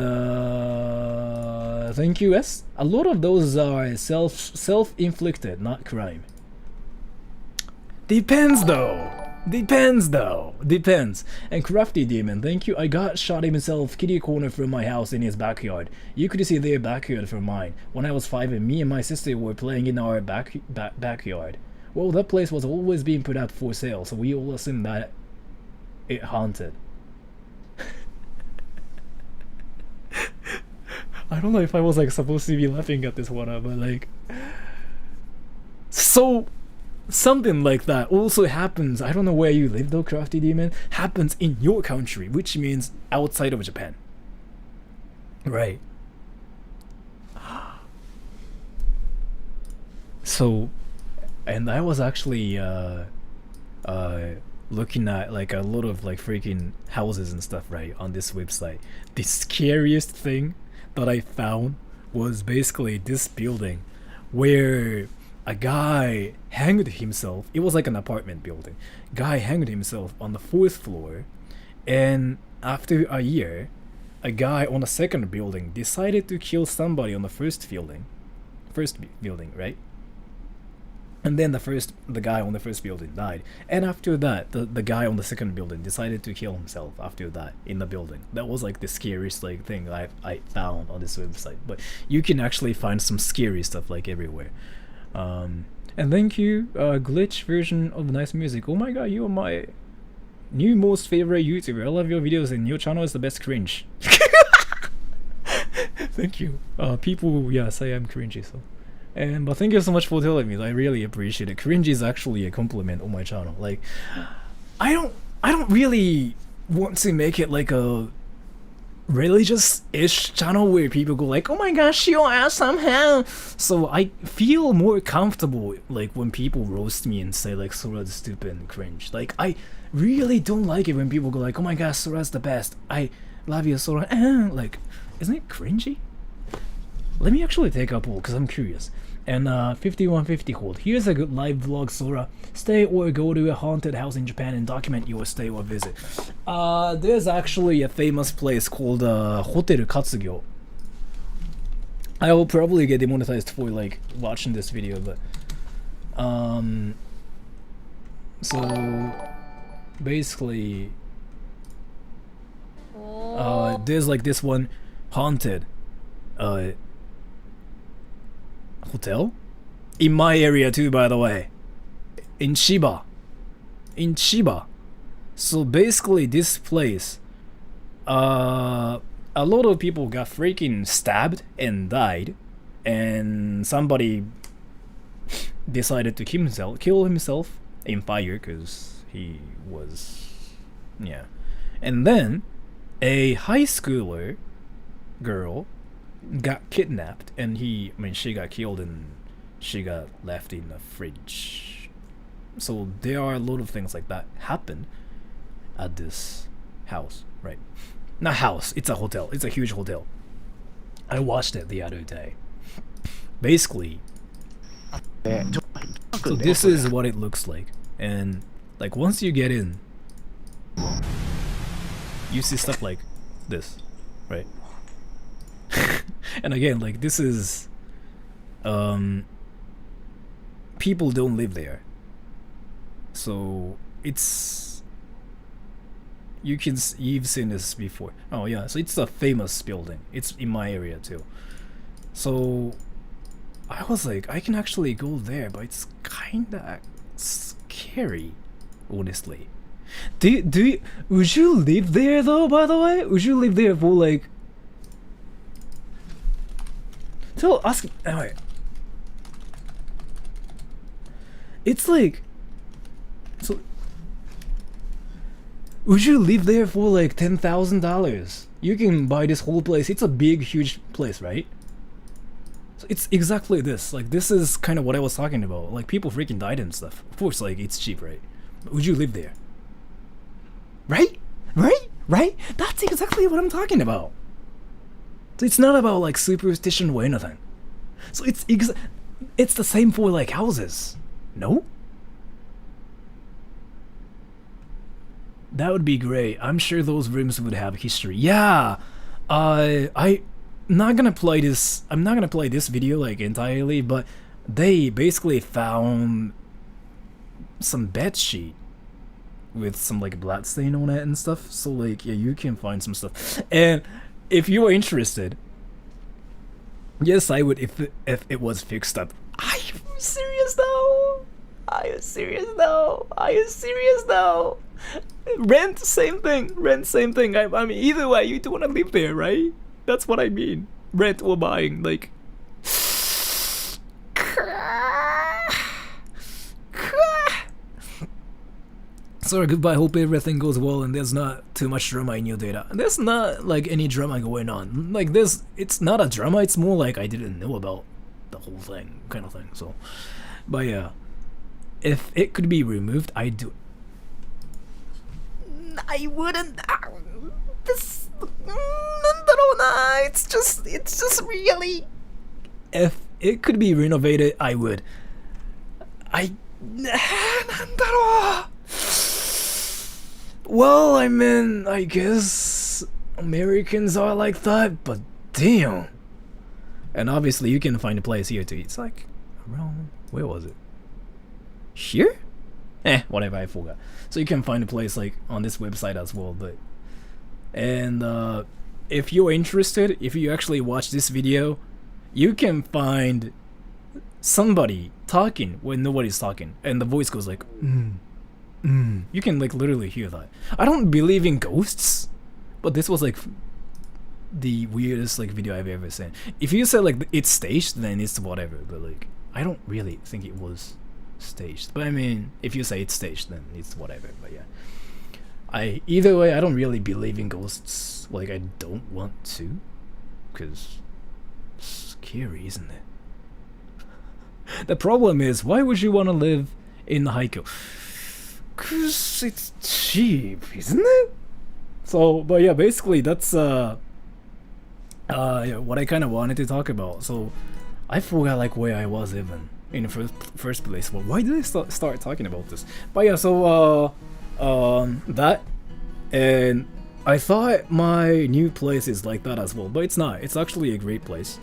thank you, S. A lot of those are self-inflicted, not crime. Depends though. Depends. And Crafty Demon, thank you. I got shot himself kitty corner from my house in his backyard. You could see their backyard from mine. When I was 5 and me and my sister were playing in our backyard. Well, that place was always being put out for sale, so we all assumed that it haunted. I don't know if I was like supposed to be laughing at this one, but like, so something like that also happens. I don't know where you live though, Crafty Demon. Happens in your country, which means outside of Japan, right? So, and I was actually looking at like a lot of like freaking houses and stuff, right, on this website. The scariest thing that I found was basically this building where a guy hanged himself. It was like an apartment building. Guy hanged himself on the 4th floor, and after a year, a guy on the 2nd building decided to kill somebody on the first building, right? And then the guy on the first building died. And after that, the guy on the second building decided to kill himself after that in the building. That was like the scariest like thing I found on this website. But you can actually find some scary stuff like everywhere. And thank you, glitch version of nice music. Oh my god, you are my new most favorite YouTuber. I love your videos and your channel is the best cringe. Thank you. People, yeah, say I'm cringy, so. But thank you so much for telling me. I really appreciate it. Cringe is actually a compliment on my channel. Like, I don't really want to make it like a religious-ish channel where people go like, oh my gosh, you are somehow. So I feel more comfortable like when people roast me and say like Sora's stupid and cringe. Like I really don't like it when people go like, oh my gosh, Sora's the best. I love you, Sora. Like, isn't it cringy? Let me actually take a poll because I'm curious. And 5150 hold. Here's a good live vlog, Sora. Stay or go to a haunted house in Japan and document your stay or visit. There's actually a famous place called Hotel Katsugyo. I will probably get demonetized for like watching this video, but so basically there's like this one haunted hotel in my area too, by the way, in Chiba. So basically this place, a lot of people got freaking stabbed and died, and somebody decided to kill himself in fire because he was, yeah. And then a high schooler girl got kidnapped, and she got killed and she got left in the fridge. So there are a lot of things like that happen at this house, right? Not house, it's a hotel. It's a huge hotel. I watched it the other day. Basically, so this is what it looks like, and like once you get in, you see stuff like this, right? And again, like this is people don't live there, so it's you've seen this before. Oh yeah, so it's a famous building. It's in my area too. So I was like, I can actually go there, but it's kinda scary, honestly. Would you live there though? By the way, would you live there for like? Ask. Alright. It's like. So. Would you live there for like $10,000? You can buy this whole place. It's a big, huge place, right? So it's exactly this. Like, this is kind of what I was talking about. Like, people freaking died and stuff. Of course, like, it's cheap, right? But would you live there? Right? Right? That's exactly what I'm talking about. So it's not about like superstition or anything. So it's the same for like houses. No? That would be great. I'm sure those rooms would have history. Yeah. I'm not gonna play this video like entirely, but they basically found some bed sheet with some like blood stain on it and stuff. So like yeah, you can find some stuff. And if you are interested, yes, I would if it was fixed up. Are you serious though? Rent, same thing. I mean, either way, you don't want to live there, right? That's what I mean. Rent or buying, like. Sorry, goodbye, hope everything goes well and there's not too much drama in your data. There's not like any drama going on. Like this, it's not a drama, it's more like I didn't know about the whole thing, kind of thing, so. But yeah, if it could be removed, I'd do it. I wouldn't, this, it's just really, if it could be renovated, I would. Well, I mean, I guess Americans are like that, but damn. And obviously you can find a place here too. It's like around, where was it? here? Whatever, I forgot. So you can find a place like on this website as well. But and if you're interested, if you actually watch this video, you can find somebody talking when nobody's talking, and the voice goes like, You can like literally hear that. I don't believe in ghosts, but this was like the weirdest like video I've ever seen. If you said like it's staged, then it's whatever. But like I don't really think it was staged. But I mean, if you say it's staged, then it's whatever. But yeah, either way, I don't really believe in ghosts. Like I don't want to, because it's scary, isn't it? The problem is, why would you want to live in Haiku? Cause it's cheap, isn't it? So, but yeah, basically that's yeah, what I kind of wanted to talk about. So, I forgot like where I was even in the first place. Well, why did I start talking about this? But yeah, so that, and I thought my new place is like that as well, but it's not. It's actually a great place,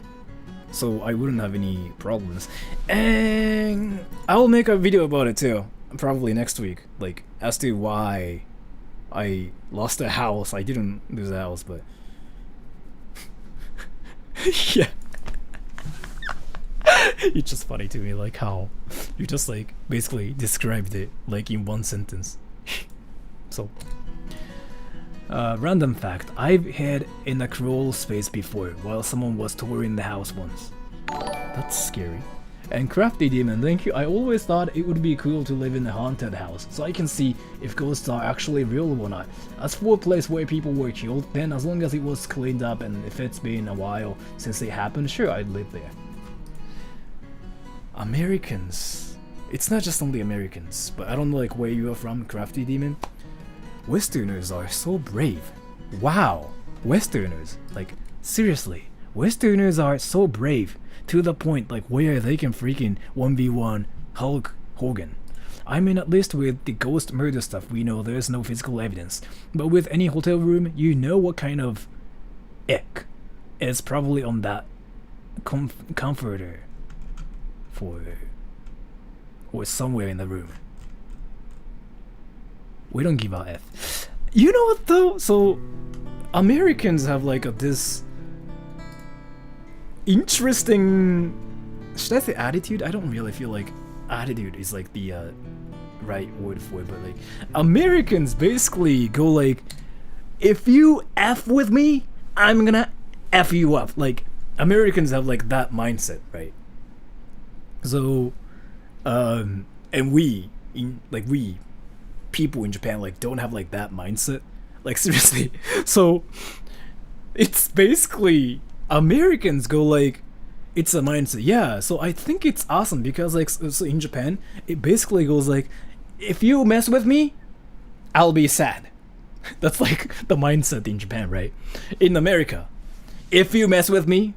so I wouldn't have any problems. And I'll make a video about it too, probably next week, like as to why I lost the house. I didn't lose the house, but yeah. It's just funny to me, like how you just like basically described it like in one sentence. So, random fact: I've hid in a crawl space before while someone was touring the house once. That's scary. And Crafty Demon, thank you. I always thought it would be cool to live in a haunted house, so I can see if ghosts are actually real or not. As for a place where people were killed, then as long as it was cleaned up and if it's been a while since it happened, sure, I'd live there. Americans. It's not just only Americans, but I don't know like where you are from, Crafty Demon. Westerners are so brave. Wow. Westerners. Like, seriously. Westerners are so brave. To the point like where they can freaking 1v1 Hulk Hogan. I mean, at least with the ghost murder stuff, we know there's no physical evidence. But with any hotel room, you know what kind of ick is probably on that comforter or somewhere in the room. We don't give a F. You know what though? So Americans have like this interesting, should I say attitude? I don't really feel like attitude is like the right word for it, but like Americans basically go like, if you F with me, I'm gonna F you up. Like Americans have like that mindset, right? So and we people in Japan like don't have like that mindset, like seriously. So it's basically Americans go like, it's a mindset. Yeah, so I think it's awesome because like so in Japan it basically goes like, if you mess with me, I'll be sad. That's like the mindset in Japan, right? In America, if you mess with me,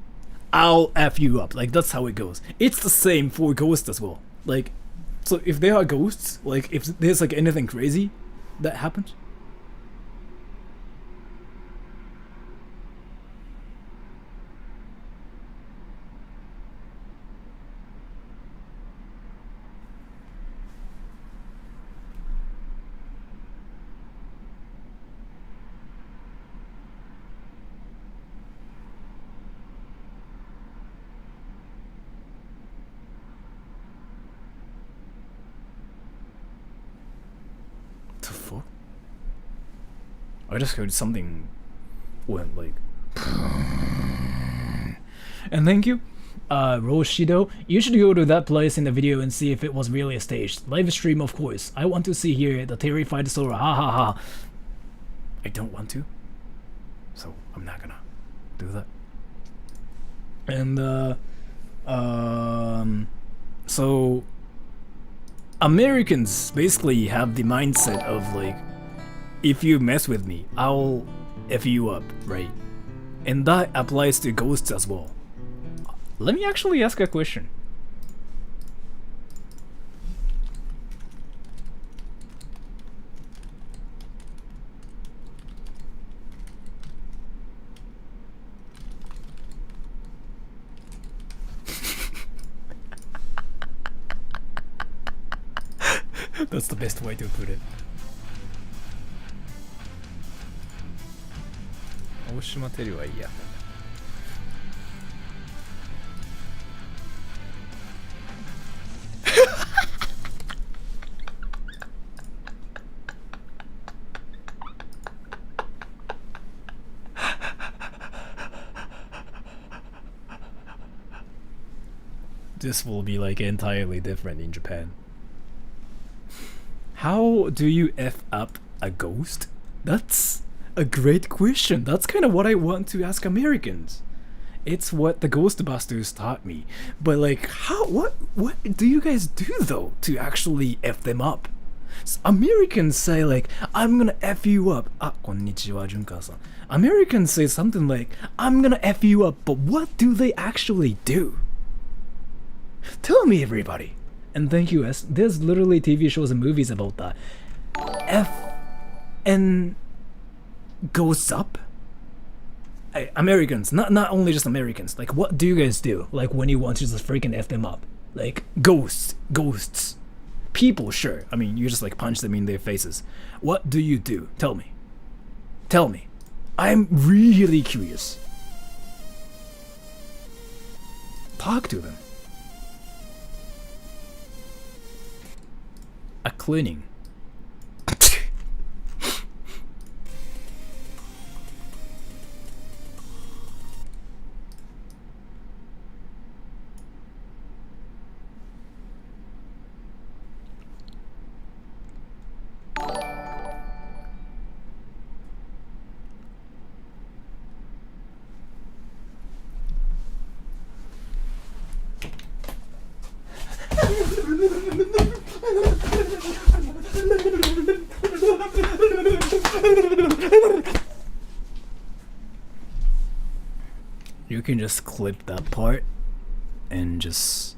I'll F you up. Like that's how it goes. It's the same for ghosts as well. Like, so if there are ghosts, like if there's like anything crazy that happens, the fuck? I just heard something went like, and thank you, Roshido. You should go to that place in the video and see if it was really staged. Live stream, of course. I want to see here the terrified Sora. Ha ha ha. I don't want to, so I'm not gonna do that. And so Americans basically have the mindset of like, if you mess with me, I'll F you up, right? And that applies to ghosts as well. Let me actually ask a question. That's the best way to put it. Oshima Teruはいいや。This will be like entirely different in Japan. How do you F up a ghost? That's a great question. That's kind of what I want to ask Americans. It's what the Ghostbusters taught me. But like, what do you guys do though to actually F them up? Americans say like, I'm gonna F you up. Ah, konnichiwa, Junka-san. Americans say something like, I'm gonna F you up, but what do they actually do? Tell me, everybody. And thank you, S. There's literally TV shows and movies about that. F and goes up? Americans, not only just Americans. Like, what do you guys do? Like, when you want to just freaking F them up? Like, ghosts. People, sure. I mean, you just like punch them in their faces. What do you do? Tell me. Tell me. I'm really curious. Talk to them. A cleaning. You can just clip that part and just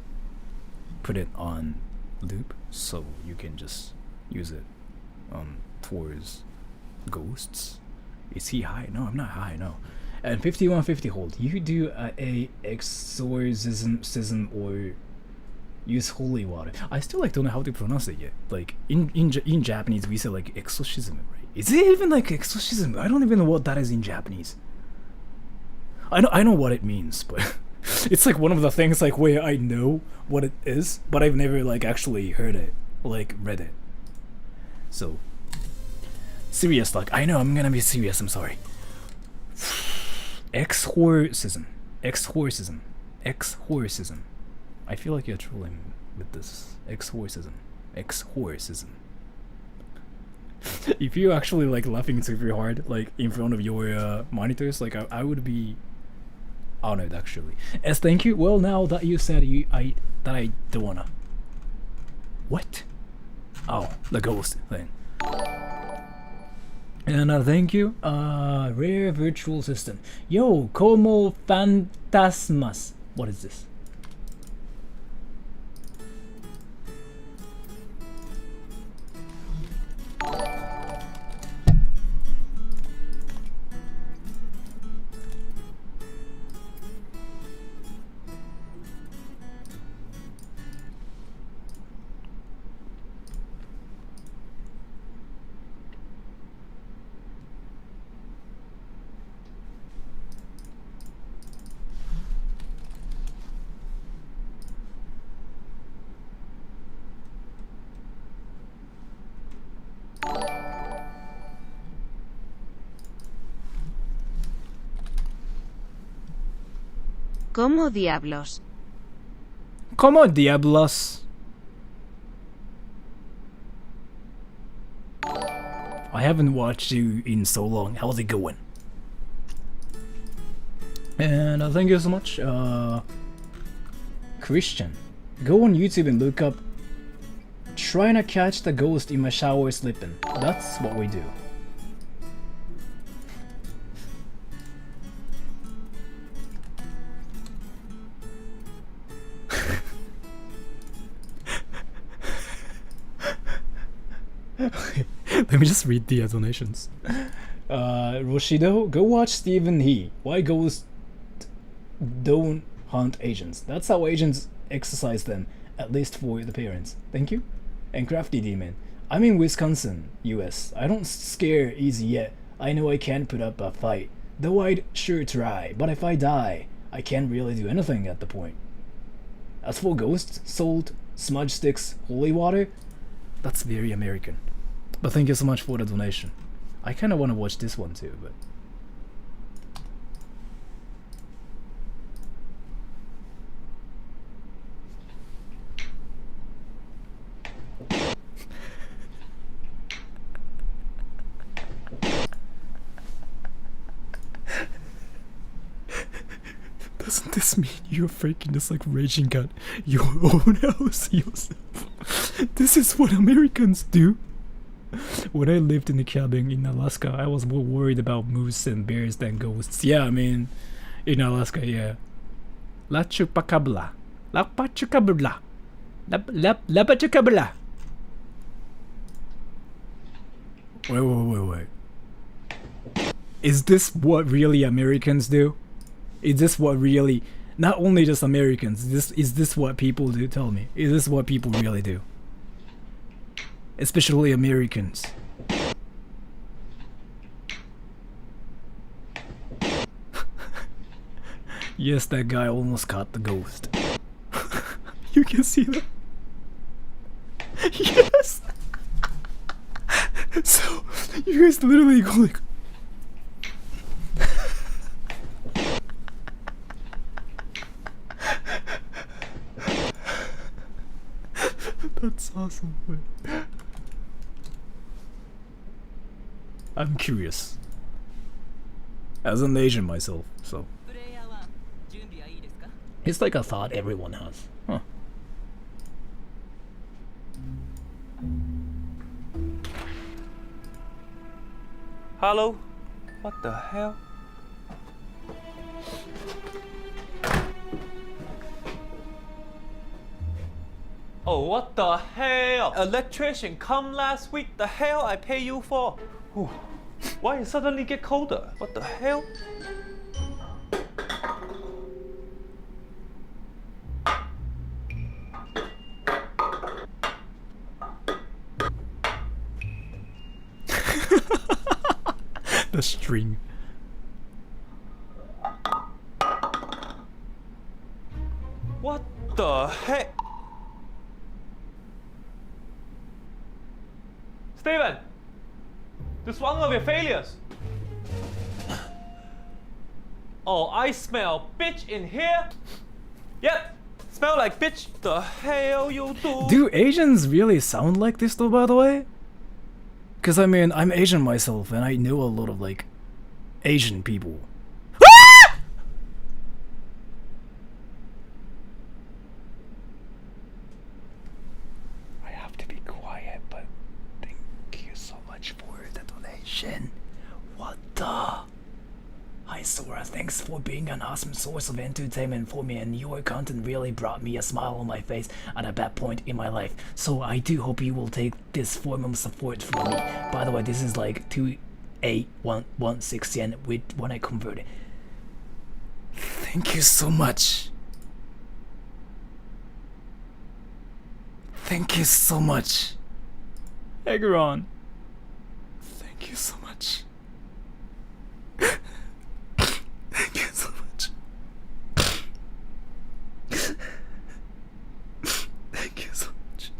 put it on loop so you can just use it towards ghosts. Is he high? No, I'm not high, no. And 5150 hold. You do a exorcism or use holy water. I still like don't know how to pronounce it yet. Like in Japanese we say like exorcism, right? Is it even like exorcism? I don't even know what that is in Japanese. I know what it means, but it's like one of the things like where I know what it is, but I've never like actually heard it, like read it. So serious, like I know I'm gonna be serious. I'm sorry. Exorcism. I feel like you're trolling with this. Exorcism. If you actually like laughing super hard, like in front of your monitors, like I would be honored actually. As thank you. Well, now that you said I don't wanna. What? Oh, the ghost thing. And thank you. Rare virtual assistant. Yo, como fantasmas. What is this? ¿Cómo diablos? ¿Cómo diablos? I haven't watched you in so long. How's it going? And thank you so much. Christian, go on YouTube and look up trying to catch the ghost in my shower sleeping. That's what we do. Let me just read the donations. Roshido, go watch Stephen He. Why ghosts don't hunt agents? That's how agents exercise them, at least for the parents. Thank you. And Crafty Demon, I'm in Wisconsin, US. I don't scare easy yet. I know I can't put up a fight, though I'd sure try, but if I die, I can't really do anything at the point. As for ghosts, salt, smudge sticks, holy water, that's very American. But thank you so much for the donation. I kinda wanna watch this one too, but... Doesn't this mean you're freaking just like raging at your own house yourself? This is what Americans do. When I lived in a cabin in Alaska, I was more worried about moose and bears than ghosts. Yeah, I mean, in Alaska, yeah. La chupacabla. La pachukabla. La pachukabla. Wait. Is this what really Americans do? Is this what really, not only just Americans, is this what people do? Tell me, is this what people really do? Especially Americans. Yes, that guy almost caught the ghost. You can see that. Yes. So you guys literally go like. That's awesome. I'm curious. As an Asian myself, so. It's like a thought everyone has. Huh. Hello? What the hell? Oh, what the hell? Electrician come last week. The hell I pay you for? Whew. Why it suddenly get colder? What the hell? The string. What the heck? Steven! This one of your failures. Oh, I smell bitch in here. Yep, smell like bitch. The hell you do? Do Asians really sound like this though, by the way? Cause I mean, I'm Asian myself and I know a lot of like Asian people. I have to be quiet, but thank you so much for the donation. What the? Hi Sora, thanks for being an awesome source of entertainment for me, and your content really brought me a smile on my face at a bad point in my life. So I do hope you will take this form of support from me. By the way, this is like 28116 yen with when I convert it. Thank you so much. Thank you so much. Egron. Thank you so much. Thank you so much. Thank you so much.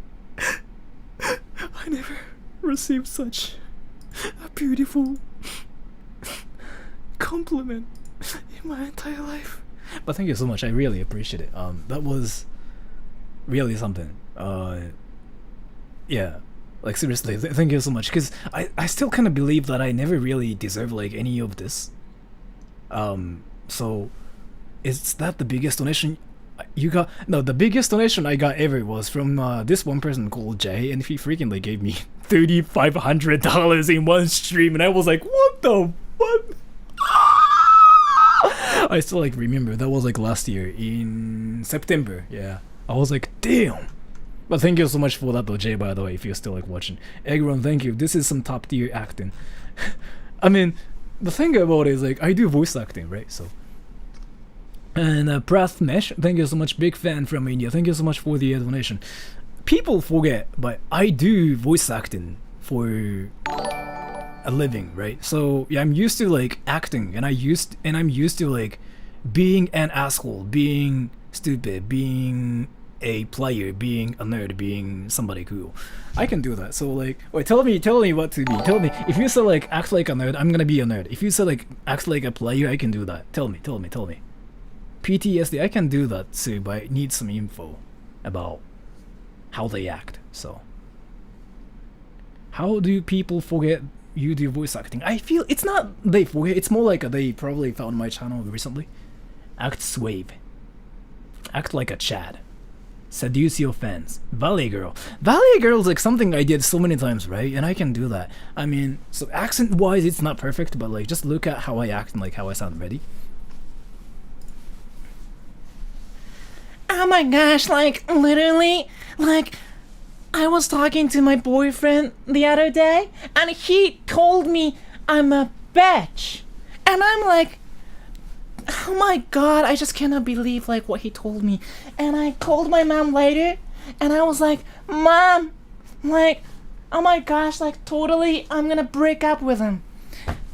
I never received such a beautiful compliment in my entire life. But thank you so much. I really appreciate it. That was really something. Yeah. Like seriously, thank you so much. Cause I still kind of believe that I never really deserve like any of this. So is that the biggest donation you got? No, the biggest donation I got ever was from this one person called Jay, and he freaking like gave me $3,500 in one stream, and I was like, what the what? I still like remember that was like last year in September. Yeah, I was like, damn. But thank you so much for that though, Jay, by the way, if you're still like watching. Egron, thank you. This is some top tier acting. I mean, the thing about it is like I do voice acting, right? So, and Prath Mesh, thank you so much, big fan from India. Thank you so much for the donation. people forget, but I do voice acting for a living, right? So yeah, I'm used to like acting, and I'm used to like being an asshole, being stupid, being a player, being a nerd, being somebody cool. I can do that. So like, wait, tell me what to be. Tell me if you say like act like a nerd, I'm gonna be a nerd. If you say like act like a player, I can do that. Tell me. PTSD, I can do that too, but I need some info about how they act. So, how do people forget you do voice acting? I feel it's not they forget. It's more like they probably found my channel recently. Act suave. Act like a Chad. Seduce your fans. Valley Girl. Valley Girl is like something I did so many times, right? And I can do that. I mean, so accent-wise, it's not perfect, but like just look at how I act and like how I sound. Ready? Oh my gosh, like literally, like I was talking to my boyfriend the other day and he told me I'm a bitch. And I'm like, oh my god, I just cannot believe like what he told me. And I called my mom later and I was like, Mom, like, oh my gosh, like totally I'm gonna break up with him.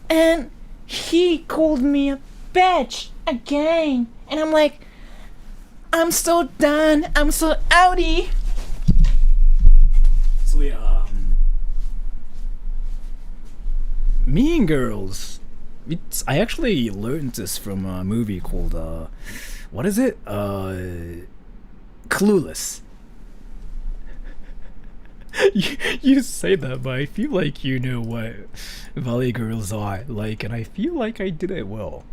And he called me a bitch again. And I'm like, I'm so done. I'm so outie. So yeah, Mean Girls. I actually learned this from a movie called what is it? Clueless. you say that, but I feel like you know what Valley Girls are like, and I feel like I did it well.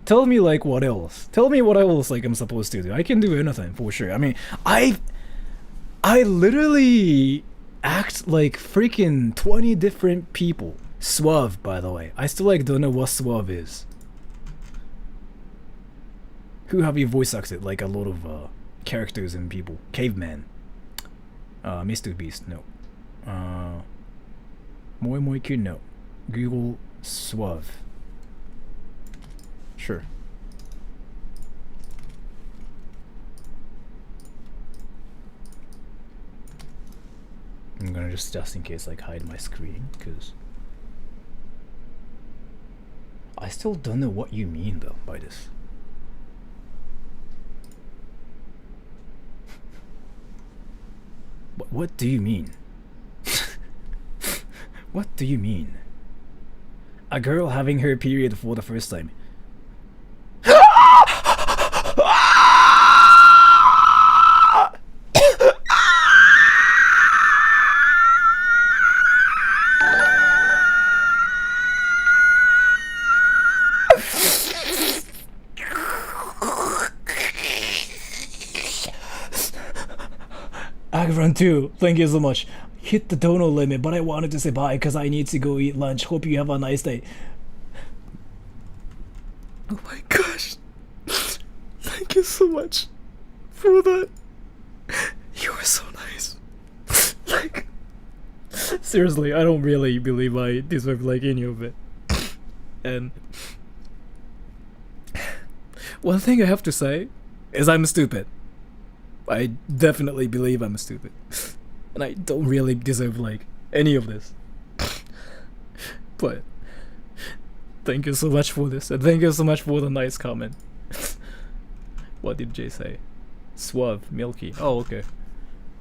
Tell me like what else? Tell me what else like I'm supposed to do. I can do anything for sure. I mean, I literally act like freaking 20 different people. Suave, by the way. I still like don't know what suave is. Who have you voice acted? Like a lot of characters and people. Caveman. Mr. Beast, no. Moi Moi Kid, no. Google Suave. Sure. I'm gonna just in case like hide my screen, because I still don't know what you mean though by this. What do you mean? What do you mean? A girl having her period for the first time. Agron 2, thank you so much. Hit the donor limit, but I wanted to say bye because I need to go eat lunch. Hope you have a nice day. Oh my gosh. Thank you so much for that. You are so nice. Like, seriously, I don't really believe I deserve like any of it. And one thing I have to say is I'm stupid. I definitely believe I'm stupid. And I don't really deserve like any of this. But thank you so much for this, and thank you so much for the nice comment. What did Jay say? Suave, milky. Oh, okay.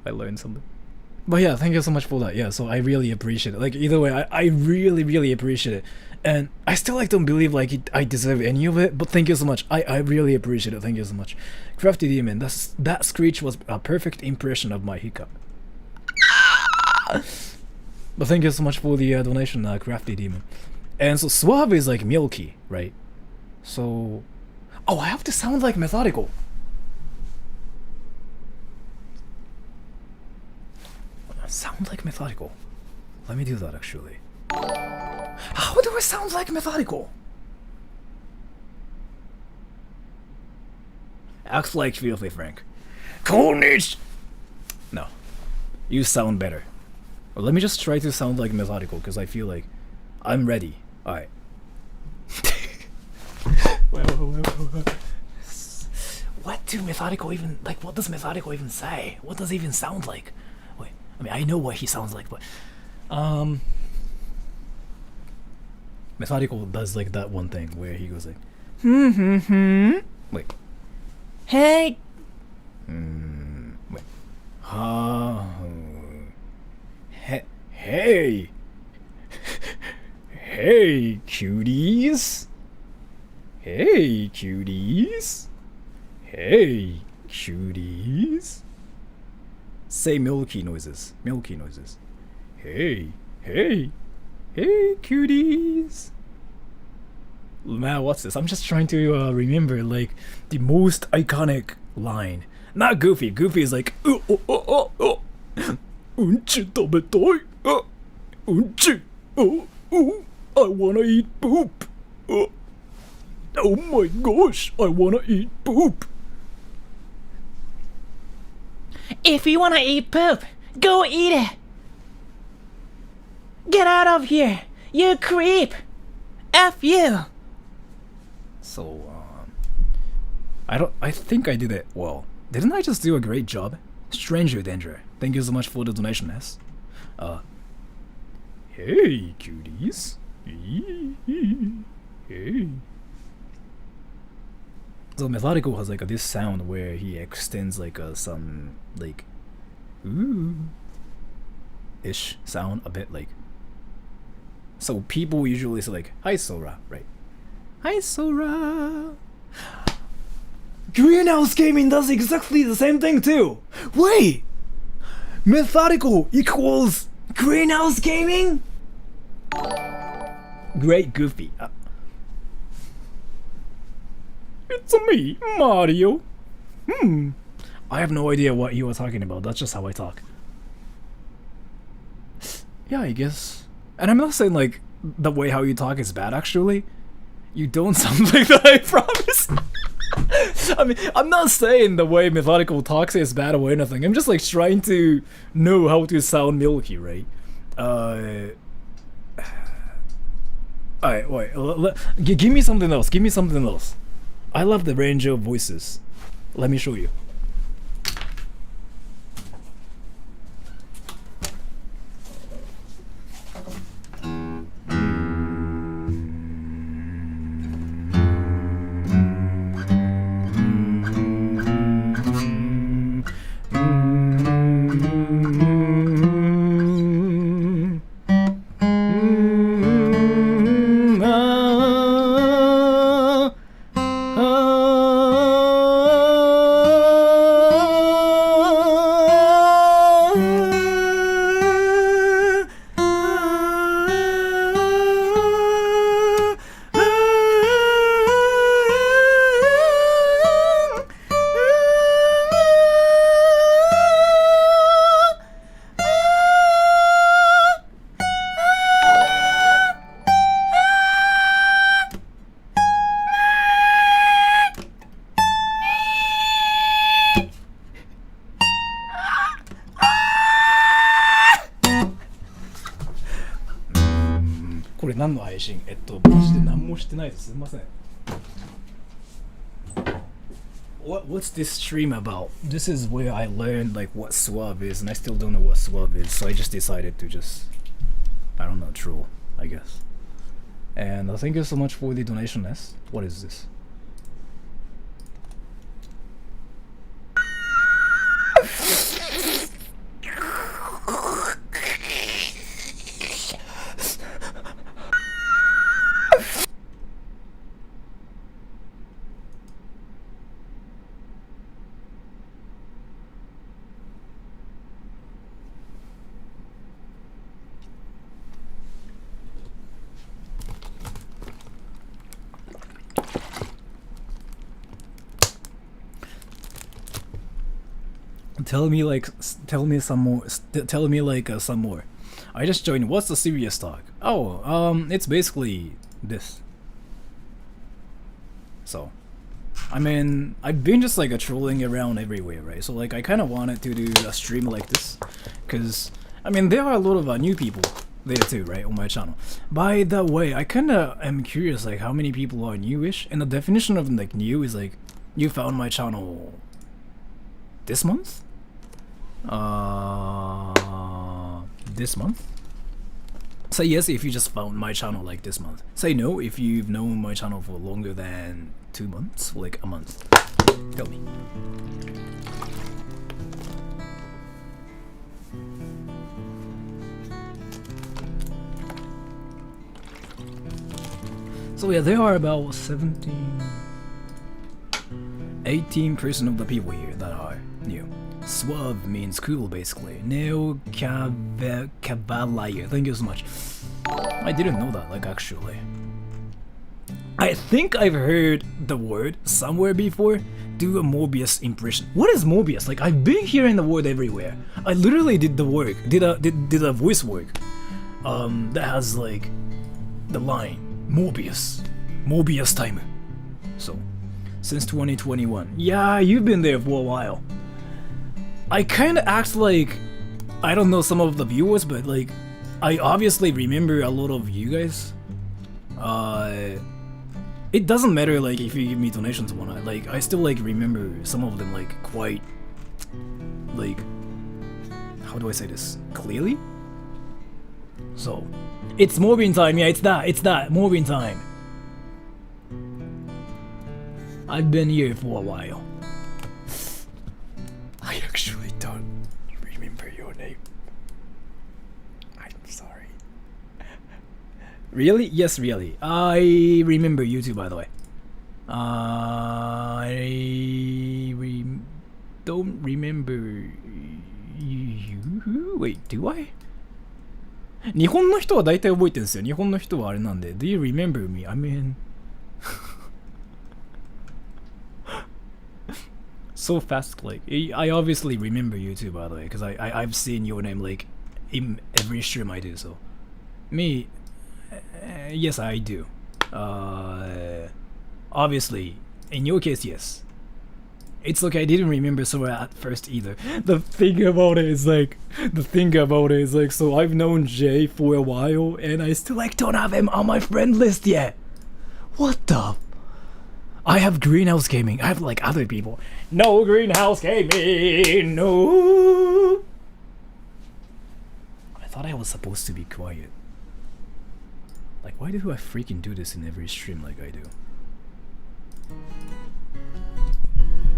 I learned something. But yeah, thank you so much for that. Yeah, so I really appreciate it. Like either way, I really appreciate it. And I still like don't believe like I deserve any of it, but thank you so much. I really appreciate it. Thank you so much. Crafty Demon, that screech was a perfect impression of my hiccup. But thank you so much for the donation, Crafty Demon. And so Suave is like milky, right? So, oh, I have to sound like methodical. Sound like methodical. Let me do that actually. How do I sound like methodical? Act like Filthy Frank. Cornish! No. You sound better. Well, let me just try to sound like methodical, because I feel like I'm ready. Alright. Wait. What do methodical even, like, what does methodical even say? What does it even sound like? I mean, I know what he sounds like, but Methodical does like that one thing where he goes like, wait, hey, wait, hey, hey, cuties, hey, cuties, hey, cuties. Say milky noises, milky noises. Hey, hey, hey, cuties. Man, what's this? I'm just trying to remember like the most iconic line. Not Goofy. Goofy is like, unchi tabetai. Unchi. I wanna eat poop. Oh my gosh, I wanna eat poop. If you wanna eat poop, go eat it. Get out of here, you creep. F you. So, I think I did it well. Didn't I just do a great job? Stranger Danger, thank you so much for the donation, S. Hey, cuties. Hey. So Methodical has like this sound where he extends like some like ooh ish sound a bit like. So people usually say like, hi Sora, right? Hi Sora. Greenhouse Gaming does exactly the same thing too. Wait, Methodical equals Greenhouse Gaming? Great Goofy. It's me, Mario. I have no idea what you were talking about. That's just how I talk. Yeah, I guess. And I'm not saying like the way how you talk is bad, actually. You don't sound like that, I promise. I mean, I'm not saying the way Methodical talks is bad or anything. I'm just like trying to know how to sound milky, right? Alright, wait. Give me something else. Give me something else. I love the range of voices. Let me show you.これ何の配信？マジで何もしてないです。すみません。What's this stream about? This is where I learned like what suave is, and I still don't know what suave is, so I just decided to just, I don't know, troll, I guess. And thank you so much for the donation, S. What is this? Tell me some more. Tell me like some more. I just joined. What's the serious talk? Oh, it's basically this. So, I mean, I've been just like trolling around everywhere, right? So like, I kind of wanted to do a stream like this, cause I mean, there are a lot of new people there too, right, on my channel. By the way, I kind of am curious, like, how many people are newish, and the definition of like new is like, you found my channel this month. this month? Say yes if you just found my channel like this month. Say no if you've known my channel for longer than 2 months, or like a month. Tell me. So yeah, there are about 18% of the people here that are new. Suave means cool, basically. Neo Cavalier. Thank you so much. I didn't know that, like, actually. I think I've heard the word somewhere before. Do a Mobius impression. What is Mobius? Like, I've been hearing the word everywhere. I literally did the work, did a voice work. That has like the line Mobius time. So, since 2021. Yeah, you've been there for a while. I kinda act like I don't know some of the viewers, but like I obviously remember a lot of you guys. It doesn't matter like if you give me donations or whatnot. Like I still like remember some of them like quite like, how do I say this clearly? So it's Morbin time. Yeah, it's that Morbin time. I've been here for a while. I actually don't remember your name. I'm sorry. Really? Yes, really. I remember you too, by the way. Don't remember you. Wait, do I? 日本の人は大体覚えてるんですよ。日本の人はあれなんで。Do you remember me? I mean... so fast, like I obviously remember you too, by the way, because I've seen your name like in every stream I do. So me, yes, I do. Obviously, in your case, yes. It's okay. I didn't remember so at first either. The thing about it is like, so I've known Jay for a while, and I still like don't have him on my friend list yet. What the? I have Greenhouse Gaming. I have like other people. No Greenhouse Gaming, no. I thought I was supposed to be quiet. Like, why do I freaking do this in every stream like I do?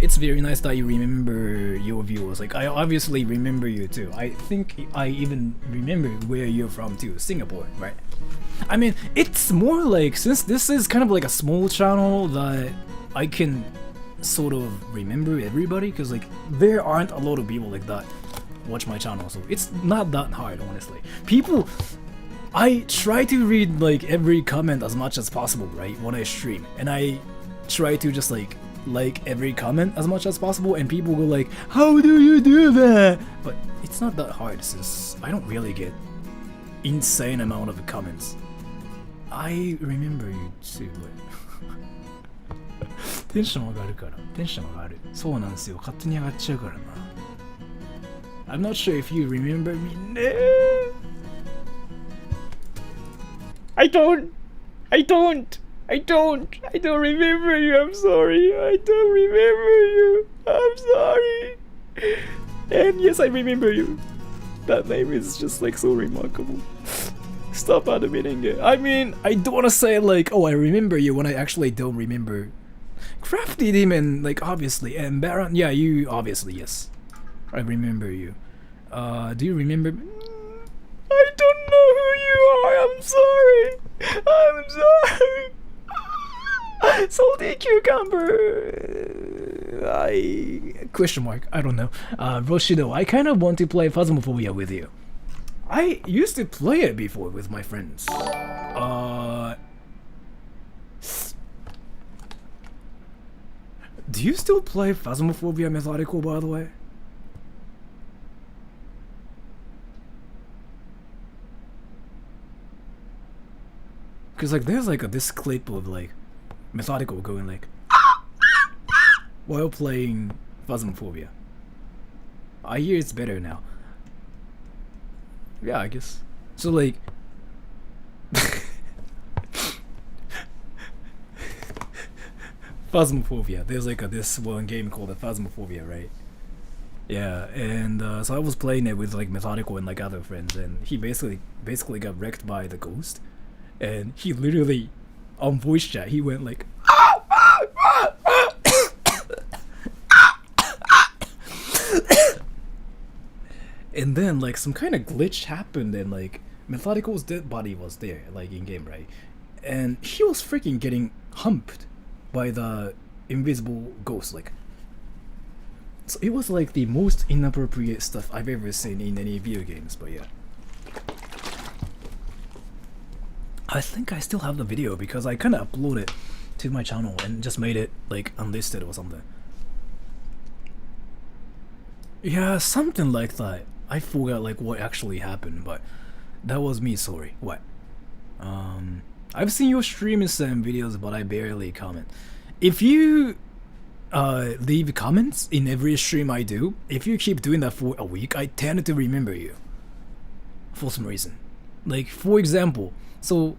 It's very nice that you remember your viewers. Like, I obviously remember you too. I think I even remember where you're from too. Singapore, right? I mean, it's more like, since this is kind of like a small channel that I can sort of remember everybody, because like there aren't a lot of people like that watch my channel, so it's not that hard, honestly. People, I try to read like every comment as much as possible, right, when I stream, and I try to just like every comment as much as possible, and people go like, how do you do that? But it's not that hard, since I don't really get insane amount of comments. I remember you too, but テンション上がるから、テンション上がる。そうなんですよ、勝手に上がっちゃうからな。I'm not sure if you remember me. I don't remember you. I'm sorry. I don't remember you. I'm sorry. And yes, I remember you. That name is just like so remarkable. Stop admitting it. I mean, I don't want to say like, oh, I remember you when I actually don't remember. Crafty Demon, like obviously, and Baron, yeah, you obviously, yes. I remember you. Do you remember? I don't know who you are. I'm sorry. Salty cucumber. Question mark. I don't know. Roshido, I kind of want to play Phasmophobia with you. I used to play it before with my friends. Do you still play Phasmophobia Methodical, by the way? Cause like there's like this clip of like Methodical going like while playing Phasmophobia. I hear it's better now. Yeah, I guess. So like Phasmophobia. There's like this one game called Phasmophobia, right? Yeah, and so I was playing it with like Methodical and like other friends, and he basically got wrecked by the ghost, and he literally on voice chat he went like and then like some kind of glitch happened, and like Methodical's dead body was there like in game, right? And he was freaking getting humped by the invisible ghost, like. So it was like the most inappropriate stuff I've ever seen in any video games, but yeah. I think I still have the video because I kinda uploaded it to my channel and just made it like unlisted or something. Yeah, something like that. I forgot like what actually happened, but that was me, sorry. What? I've seen your streams and videos, but I barely comment. If you leave comments in every stream I do, if you keep doing that for a week, I tend to remember you for some reason. Like, for example, so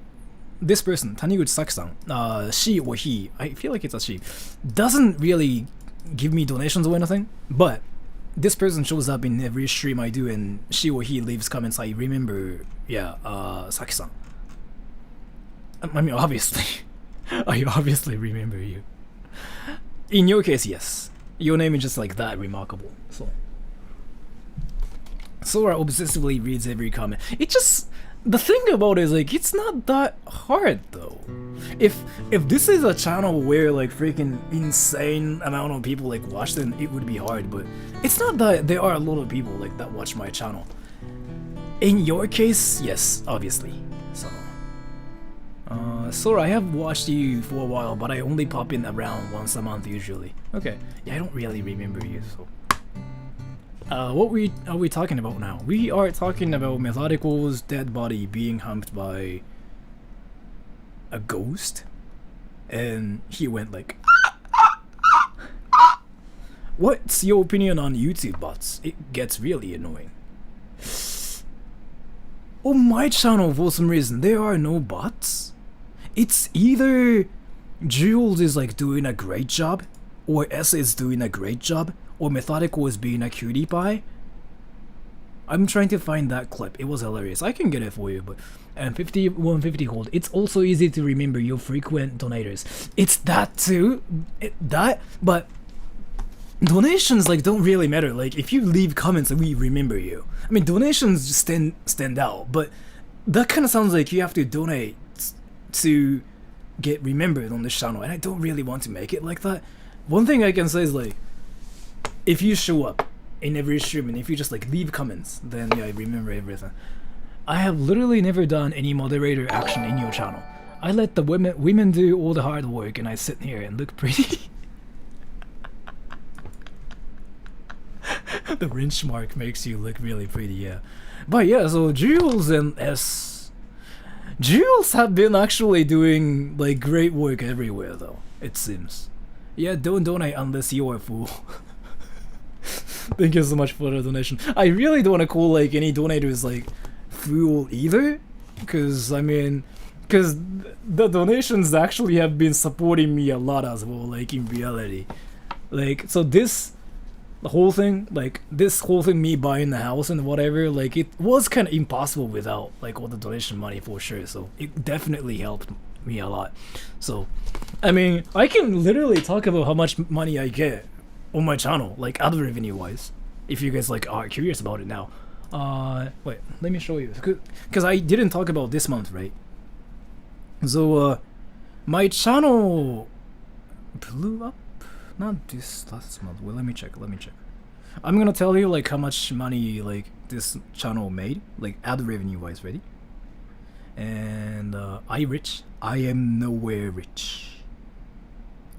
this person, Taniguchi Saki-san, she or he, I feel like it's a she, doesn't really give me donations or anything, but this person shows up in every stream I do, and she or he leaves comments. I remember, yeah, Saki-san. I mean, obviously, I obviously remember you. In your case, yes. Your name is just like that remarkable. So Sora obsessively reads every comment. It just, the thing about it is like it's not that hard though. If this is a channel where like freaking insane amount of people like watch, then it would be hard. But it's not that there are a lot of people like that watch my channel. In your case, yes, obviously. So. Sora, I have watched you for a while, but I only pop in around once a month usually. Okay, yeah, I don't really remember you, so... what are we talking about now? We are talking about Methodical's dead body being humped by... a ghost? And he went like... What's your opinion on YouTube bots? It gets really annoying. On my channel, for some reason, there are no bots. It's either Jules is like doing a great job, or S is doing a great job, or Methodical is being a cutie pie. I'm trying to find that clip. It was hilarious. I can get it for you, but and 5150 hold. It's also easy to remember your frequent donators. It's that too. But donations like don't really matter. Like if you leave comments, we remember you. I mean, donations just stand out, but that kind of sounds like you have to donate to get remembered on this channel, and I don't really want to make it like that. One thing I can say is like, if you show up in every stream and if you just like leave comments, then yeah, I remember everything. I have literally never done any moderator action in your channel. I let the women do all the hard work, and I sit here and look pretty. The wrench mark makes you look really pretty, yeah. But yeah, so Jules and S. Jules have been actually doing like great work everywhere though, it seems. Yeah, don't donate unless you're a fool. Thank you so much for the donation. I really don't want to call like any donators like fool either, because I mean, because the donations actually have been supporting me a lot as well, like in reality. Like, so this whole thing, me buying the house and whatever, like it was kind of impossible without like all the donation money for sure, so it definitely helped me a lot. So I mean, I can literally talk about how much money I get on my channel, like other revenue wise, if you guys like are curious about it now. Wait, let me show you, because I didn't talk about this month, right? So my channel blew up. Not this last month. Well, let me check. I'm gonna tell you like how much money like this channel made, like ad revenue wise, ready? And I rich? I am nowhere rich.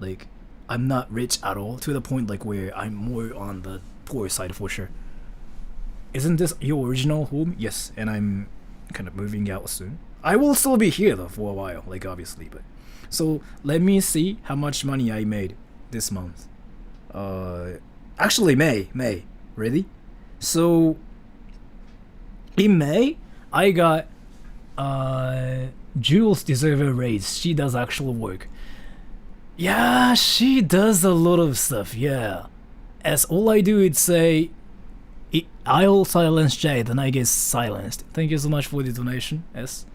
Like, I'm not rich at all, to the point like where I'm more on the poor side for sure. Isn't this your original home? Yes, and I'm kind of moving out soon. I will still be here though for a while, like obviously, but so let me see how much money I made this month. Actually May, ready? So in May I got Jules deserve a raise. She does actual work. Yeah, she does a lot of stuff, yeah. As all I do is say I'll silence Jay, then I get silenced. Thank you so much for the donation. Yes.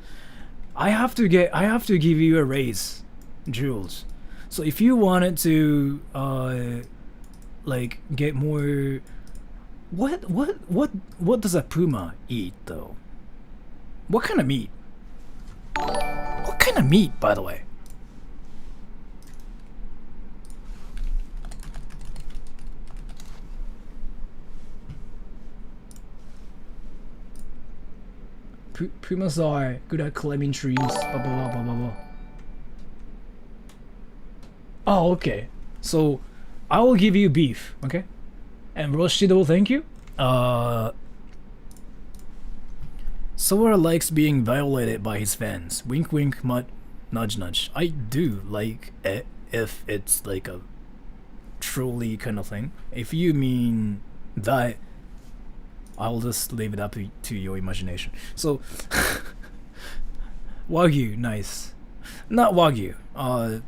I have to give you a raise, Jules. So if you wanted to like get more, what does a puma eat though? What kind of meat? What kind of meat, by the way? Pumas are good at climbing trees, blah blah blah blah blah blah. Oh, okay. So, I will give you beef, okay? And Roshido, thank you. Sora likes being violated by his fans. Wink wink, nudge nudge. I do like it if it's like a truly kind of thing. If you mean that, I'll just leave it up to your imagination. So, Wagyu, nice. Not Wagyu. I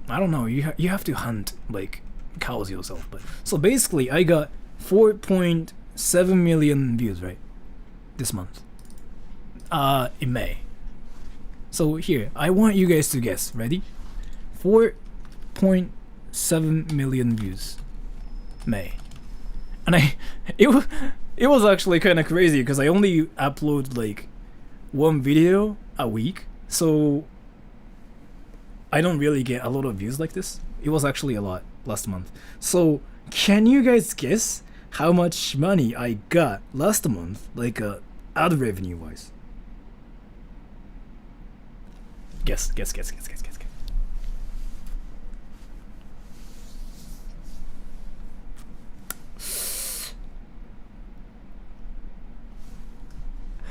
don't know. You have to hunt like cows yourself. But so basically, I got 4.7 million views right this month. In May. So here, I want you guys to guess. Ready? 4.7 million views. May. And it was actually kind of crazy because I only upload like one video a week, so I don't really get a lot of views like this. It was actually a lot last month. So can you guys guess how much money I got last month, like ad revenue wise? Guess.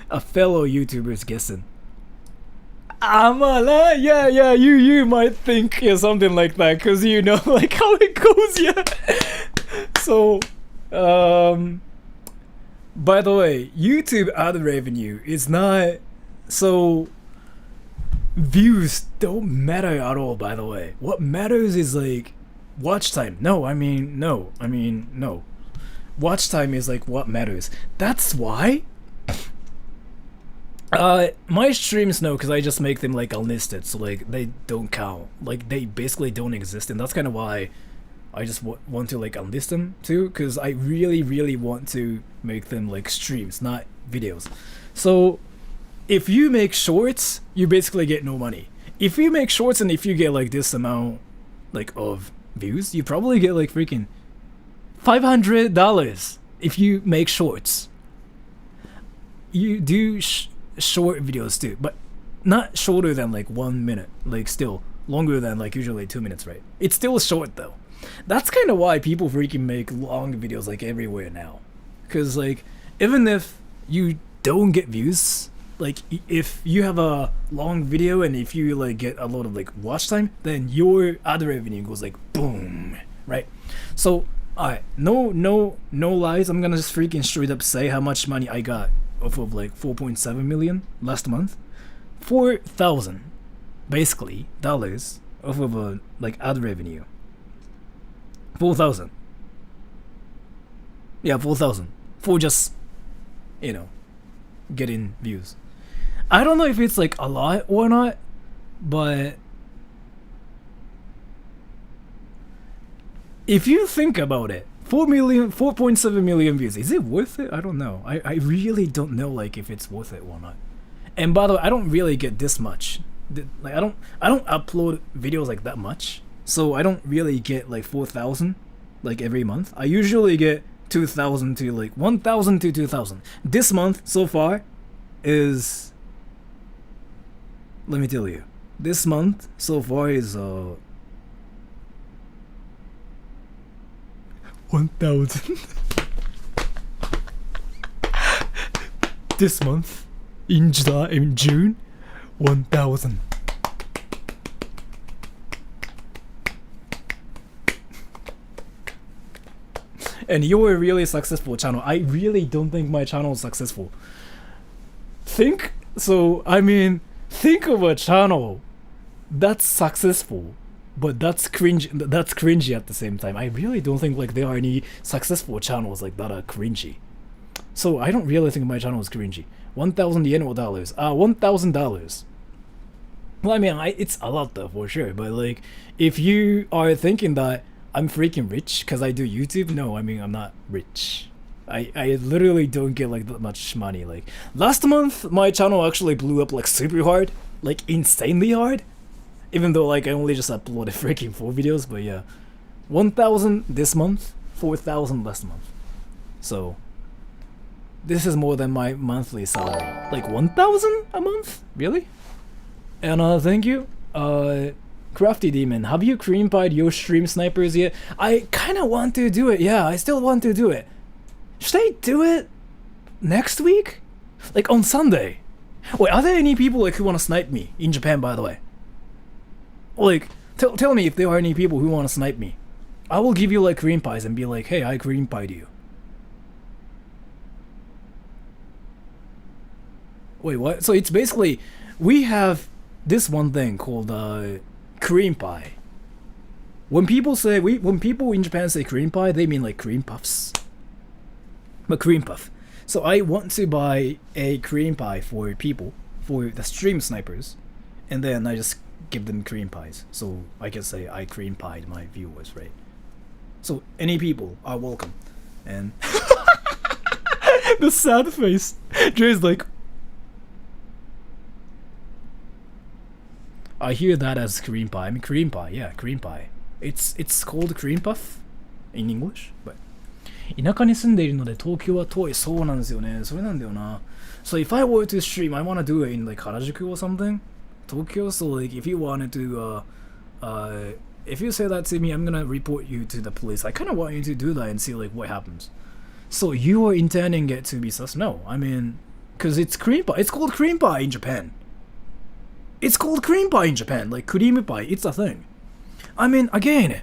A fellow YouTuber's guessing. Amala, yeah, you might think something like that, cause you know like how it goes, yeah. So, by the way, YouTube ad revenue is not so. Views don't matter at all. By the way, what matters is like watch time. No. Watch time is like what matters. That's why. My streams no, because I just make them like unlisted, so like they don't count, like they basically don't exist, and that's kind of why I just want to like unlist them too, because I really want to make them like streams, not videos. So if you make shorts, you basically get no money. If you make shorts and if you get like this amount like of views, you probably get like freaking $500 if you make shorts. You do short videos too, but not shorter than like 1 minute, like still longer than like usually 2 minutes, right? It's still short though. That's kind of why people freaking make long videos like everywhere now, because like even if you don't get views, like if you have a long video and if you like get a lot of like watch time, then your ad revenue goes like boom, right? So alright, no lies, I'm gonna just freaking straight up say how much money I got off of like 4.7 million last month. 4,000 basically dollars off of a like ad revenue. 4,000. Yeah, 4,000 for just, you know, getting views. I don't know if it's like a lot or not, but if you think about it, 4.7 million views, is it worth it? I don't know. I really don't know like if it's worth it or not. And by the way, I don't really get this much. Like I don't upload videos like that much, so I don't really get like 4,000 like every month. I usually get 2,000 to like 1,000 to 2,000. This month so far is, let me tell you, this month so far is 1,000. This month in June 1,000. And you're a really successful channel. I really don't think my channel is successful. Think of a channel that's successful, but that's cringy at the same time. I really don't think like there are any successful channels like that are cringy. So I don't really think my channel is cringy. 1,000 yen or dollars? $1,000. Well, I mean, it's a lot though, for sure. But like, if you are thinking that I'm freaking rich because I do YouTube, no, I mean, I'm not rich. I literally don't get like that much money. Like last month, my channel actually blew up like super hard, like insanely hard. Even though like I only just uploaded freaking 4 videos, but yeah, 1,000 this month, 4,000 last month. So this is more than my monthly salary. Like 1,000 a month, really? And thank you, Crafty Demon. Have you cream pied your stream snipers yet? I kind of want to do it. Yeah, I still want to do it. Should I do it next week? Like on Sunday? Wait, are there any people like who want to snipe me in Japan, by the way? Like, tell me if there are any people who want to snipe me. I will give you like cream pies and be like, hey, I cream pied you. Wait, what? So it's basically, we have this one thing called cream pie. When people in Japan say cream pie, they mean like cream puffs. But cream puff. So I want to buy a cream pie for people, for the stream snipers, and then I just give them cream pies. So I can say I cream pied my viewers, right? So any people are welcome. And the sad face. Jay's like, I hear that as cream pie. I mean cream pie, yeah, cream pie. It's called cream puff in English, but 田舎に住んでいるので東京は遠い。そうなんですよね。それなんだよな。So if I were to stream, I want to do it in like Harajuku or something. Tokyo. So like if you wanted to, if you say that to me, I'm gonna report you to the police. I kind of want you to do that and see like what happens. So you are intending it to be sus? No, I mean, cause it's cream pie. It's called cream pie in Japan. It's called cream pie in Japan. Like cream pie. It's a thing. I mean, again.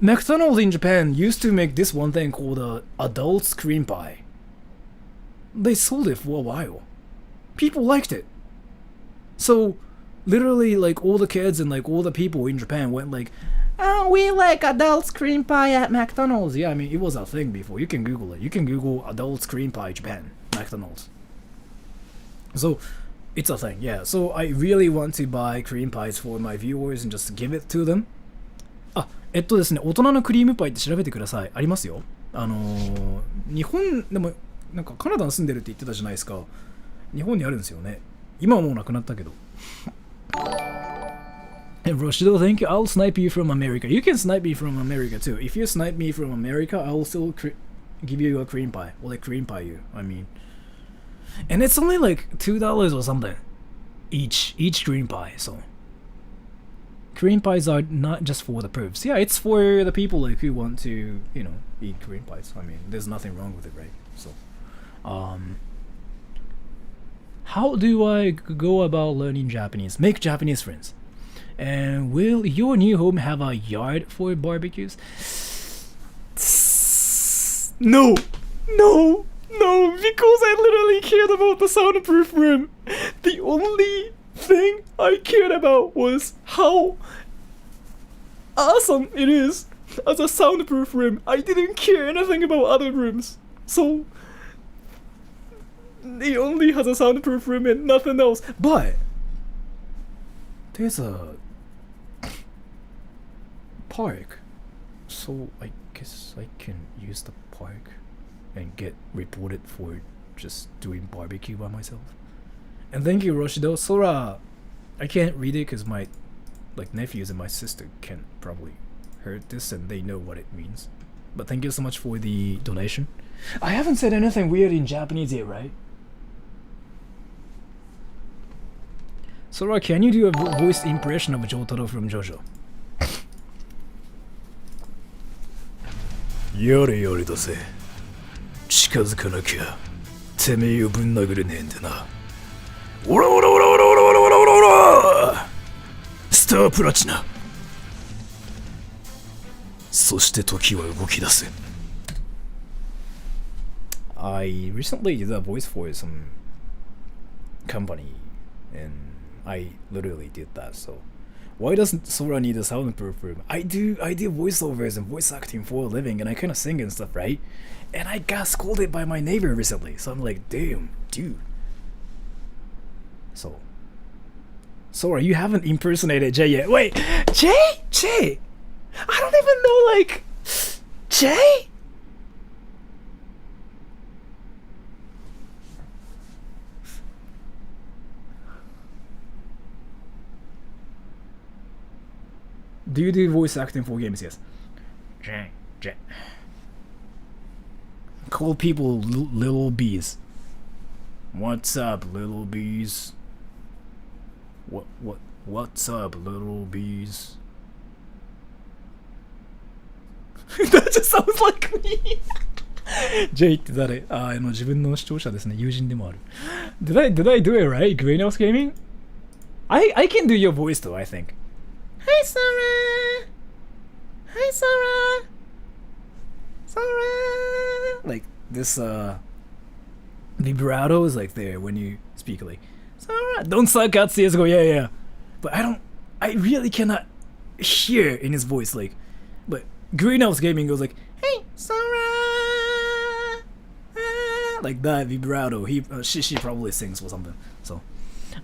McDonald's in Japan used to make this one thing called adults cream pie. They sold it for a while. People liked it. So, literally, like, all the kids and, like, all the people in Japan went like, oh, we like adults cream pie at McDonald's. Yeah, I mean, it was a thing before. You can Google it. You can Google adults cream pie Japan, McDonald's. So, it's a thing, yeah. So, I really want to buy cream pies for my viewers and just give it to them. ですね、大人のクリームパイって調べてください。ありますよ。日本でもなんかカナダに住んでるって言ってたじゃないですか。日本にあるんですよね。今はもうなくなったけど。And Roshido, thank you. I'll snipe you from America. You can snipe me from America too. If you snipe me from America, I'll still give you a cream pie. Or like cream pie you, I mean. And it's only like $2 or something. Each cream pie, so. Cream pies are not just for the pervs. Yeah, it's for the people like who want to, you know, eat cream pies. I mean, there's nothing wrong with it, right? So, how do I go about learning Japanese? Make Japanese friends. And will your new home have a yard for barbecues? No, because I literally cared about the soundproof room. The only thing I cared about was how awesome it is as a soundproof room. I didn't care anything about other rooms. So it only has a soundproof room and nothing else. But there's a park. So I guess I can use the park and get reported for just doing barbecue by myself. And thank you, Roshido. Sora, I can't read it because my nephews and my sister can probably heard this and they know what it means. But thank you so much for the donation. I haven't said anything weird in Japanese yet, right? Sora, can you do a voice impression of Jotaro from JoJo? やれやれだぜ。近づかなきゃてめえをぶん殴れねえんでな。オラオラオラオラオラオラオラオラオラスタープラチナ。そして時は動き出す。I recently did a voice for some company and I literally did that, so Why doesn't Sora need a soundproof room? I do voiceovers and voice acting for a living, and I kind of sing and stuff, right? And I got scolded by my neighbor recently, so I'm like, damn, dude. So, Sora, you haven't impersonated Jay yet. Wait, Jay? Jay? I don't even know, like, Jay? Do you do voice acting for games? Yes. Jay. Call people little bees. What's up, little bees? What's up, little bees? That just sounds like me. Jay って誰？自分の視聴者ですね。友人でもある。Did I do it right? Greenhouse Gaming? I can do your voice though, I think. Hi Sora! Hi Sora! Sora! Like this vibrato is like there when you speak, like Sora! Don't suck at CSGO, yeah. But I really cannot hear in his voice, like, but Greenhouse Gaming goes like, hey Sora! Like that vibrato. She probably sings or something. So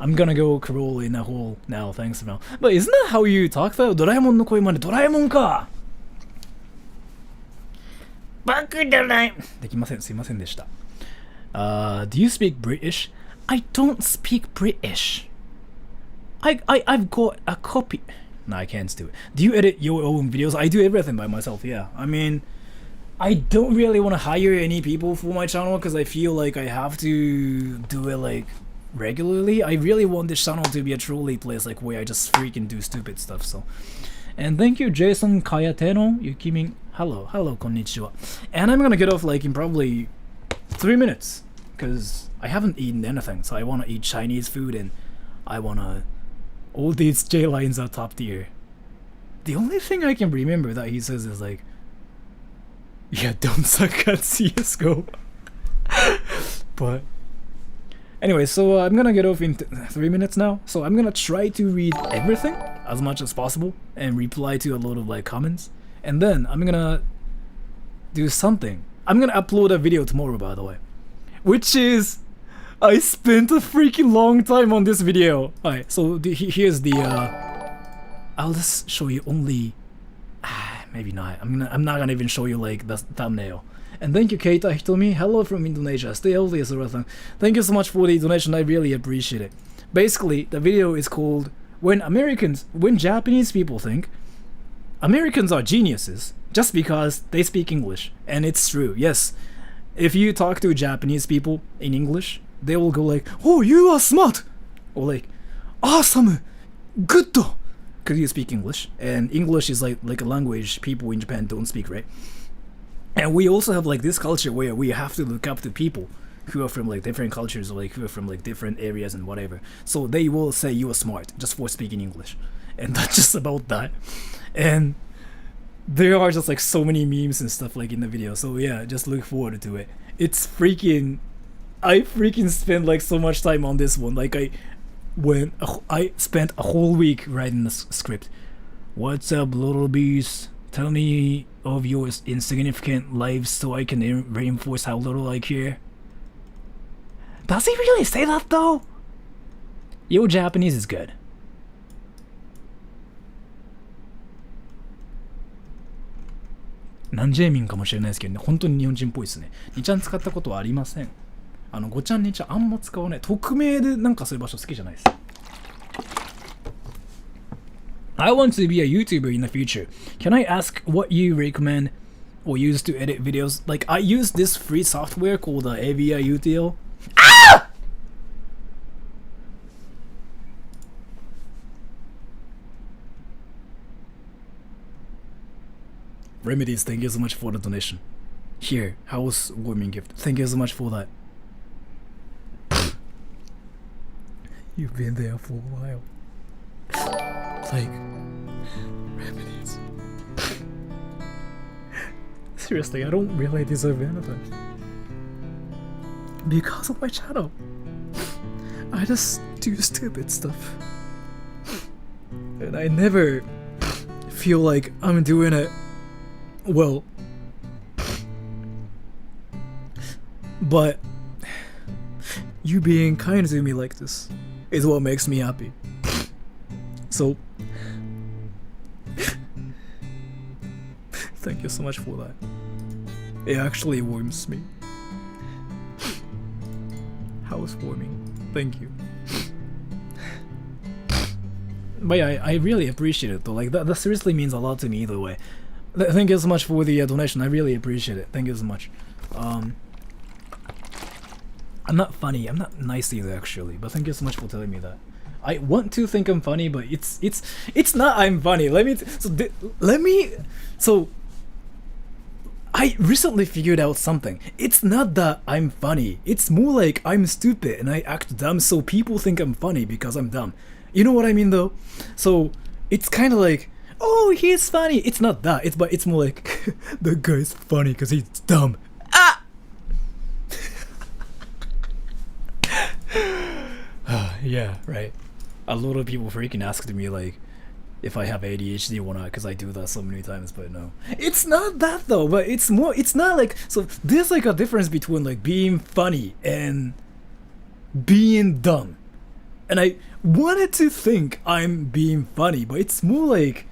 I'm gonna go crawl in a hole now, thanks Mel. But isn't that how you talk though? ドラえもんの声までドラえもんか。バクドラえもん。できません、すいませんでした。Do you speak British? I don't speak British. I've got a copy. No, I can't do it. Do you edit your own videos? I do everything by myself, yeah. I mean, I don't really want to hire any people for my channel because I feel like I have to do it like regularly. I really want this channel to be a truly place like where I just freaking do stupid stuff. So, and thank you Jason Kayateno Yukimin. Hello konnichiwa. And I'm gonna get off like in probably 3 minutes because I haven't eaten anything, so I want to eat Chinese food and I want to, all these J lines are top tier. The only thing I can remember that he says is like, yeah, don't suck at CSGO. But anyway, so I'm gonna get off in 3 minutes now. So I'm gonna try to read everything as much as possible and reply to a lot of like comments. And then I'm gonna do something. I'm gonna upload a video tomorrow, by the way. Which is, I spent a freaking long time on this video. Alright, so here's the, I'll just show you only, maybe not. I'm not gonna even show you like the thumbnail. And thank you Keita Hitomi, hello from Indonesia, stay healthy Sora-san. Thank you so much for the donation, I really appreciate it. Basically, the video is called, when Japanese people think Americans are geniuses just because they speak English. And it's true, yes. If you talk to Japanese people in English, they will go like, oh, you are smart! Or like, awesome! Good! Because you speak English. And English is like a language people in Japan don't speak, right? And we also have like this culture where we have to look up to people who are from like different cultures or like who are from like different areas and whatever. So they will say you are smart just for speaking English. And that's just about that. And there are just like so many memes and stuff like in the video. So yeah, just look forward to it. It's freaking, I freaking spent like so much time on this one. Like I spent a whole week writing the script. What's up, little bees? Tell me of your insignificant lives so I can reinforce how little I care. Does he really say that though? Your Japanese is good. Nonジェイミンかもしれないですけどね、本当に日本人っぽいですね。2ちゃん使ったことはありません。5ちゃん2ちゃんあんま使わない。匿名でなんかそういう場所好きじゃないです。I want to be a YouTuber in the future. Can I ask what you recommend or use to edit videos? Like, I use this free software called AVI UTL. Ah! Remedies, thank you so much for the donation. Here, housewarming gift. Thank you so much for that. You've been there for a while. Like, remedies. Seriously, I don't really deserve anything. Because of my channel. I just do stupid stuff. and I never feel like I'm doing it well. But you being kind to me like this is what makes me happy. So thank you so much for that. It actually warms me. Housewarming. Thank you. But yeah, I really appreciate it though. Like that seriously means a lot to me either way. Thank you so much for the donation. I really appreciate it. Thank you so much. I'm not funny. I'm not nice either actually. But thank you so much for telling me that. I want to think I'm funny, but it's not. I'm funny. So I recently figured out something. It's not that I'm funny. It's more like I'm stupid and I act dumb, so people think I'm funny because I'm dumb. You know what I mean though? So it's kind of like, oh, he's funny. It's not that. It's more like the guy's funny because he's dumb. Ah. Yeah, right. A lot of people freaking asked me like if I have ADHD or not because I do that so many times, but no, it's not that though. But it's more. It's not like, so. There's like a difference between like being funny and being dumb. And I wanted to think I'm being funny, but it's more like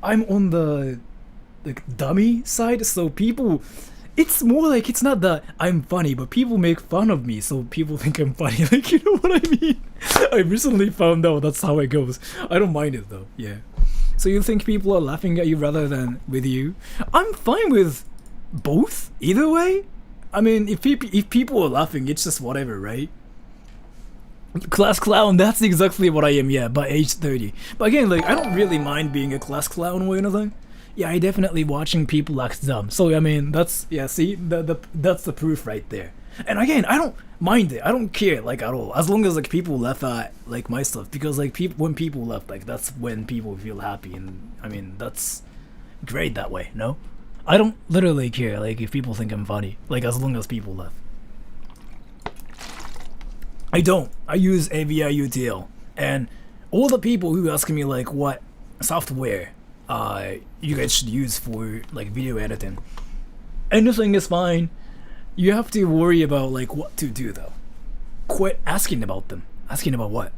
I'm on the like dummy side. So people, it's more like it's not that I'm funny, but people make fun of me, so people think I'm funny. Like, you know what I mean? I recently found out that's how it goes. I don't mind it though. Yeah. So you think people are laughing at you rather than with you? I'm fine with both. Either way. I mean, if people are laughing, it's just whatever, right? Class clown, that's exactly what I am, yeah, by age 30. But again, like, I don't really mind being a class clown or anything. Yeah, I definitely watching people act dumb. So, I mean, that's, yeah, see, that's the proof right there. And again, I don't mind it. I don't care, like, at all. As long as, like, people laugh at, like, my stuff. Because, like, when people laugh, like, that's when people feel happy. And, I mean, that's great that way, no? I don't literally care, like, if people think I'm funny. Like, as long as people laugh. I don't. I use AVI-UTL. And all the people who ask me, like, what software you guys should use for, like, video editing, anything is fine. You have to worry about, like, what to do, though. Quit asking about them. Asking about what?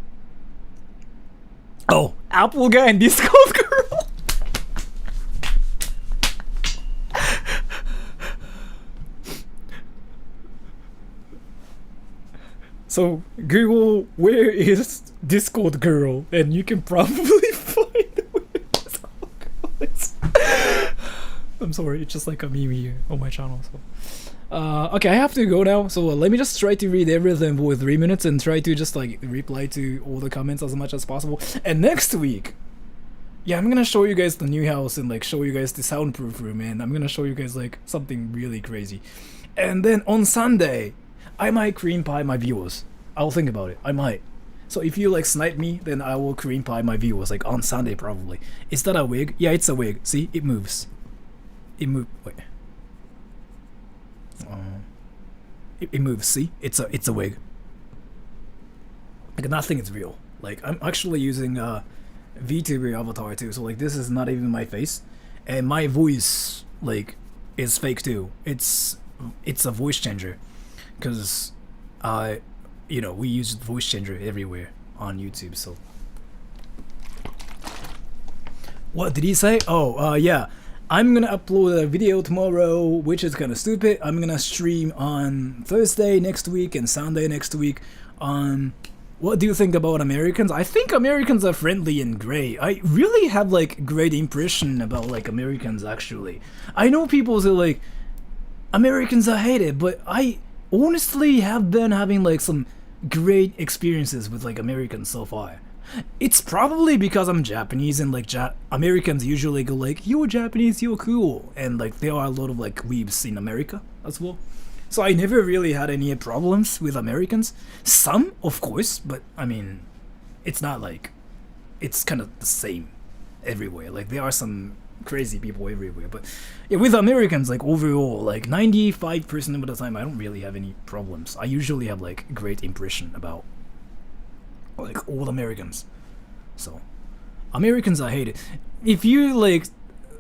Oh, Apple guy and Discord girl. So, Google, where is Discord girl? And you can probably find where Discord girl is. I'm sorry, it's just like a meme here on my channel. So, okay, I have to go now. So let me just try to read everything for 3 minutes and try to just like reply to all the comments as much as possible. And next week, yeah, I'm gonna show you guys the new house and like show you guys the soundproof room, and I'm gonna show you guys like something really crazy. And then on Sunday, I might cream pie my viewers. I'll think about it. I might. So if you like snipe me, then I will cream pie my viewers like on Sunday probably. Is that a wig? Yeah, it's a wig. See, it moves. It moves. Wait. It moves. See, it's a wig. Like nothing is real. Like I'm actually using VTuber avatar too. So like this is not even my face, and my voice like is fake too. It's a voice changer, because you know, we use voice changer everywhere on YouTube. So what did he say? Oh, yeah, I'm gonna upload a video tomorrow, which is kind of stupid. I'm gonna stream on Thursday next week and Sunday next week on what do you think about Americans? I think Americans are friendly and great. I really have like great impression about like Americans actually. I know people say like Americans are hated, but I honestly have been having like some great experiences with like Americans so far. It's probably because I'm Japanese and like Americans usually go like, you're Japanese, you're cool, and like there are a lot of like weebs in America as well. So I never really had any problems with Americans. Some, of course, but I mean, it's not like, it's kind of the same everywhere. Like there are some crazy people everywhere, but yeah, with Americans, like overall, like 95% of the time I don't really have any problems. I usually have like great impression about like all Americans. So Americans I hate it. If you like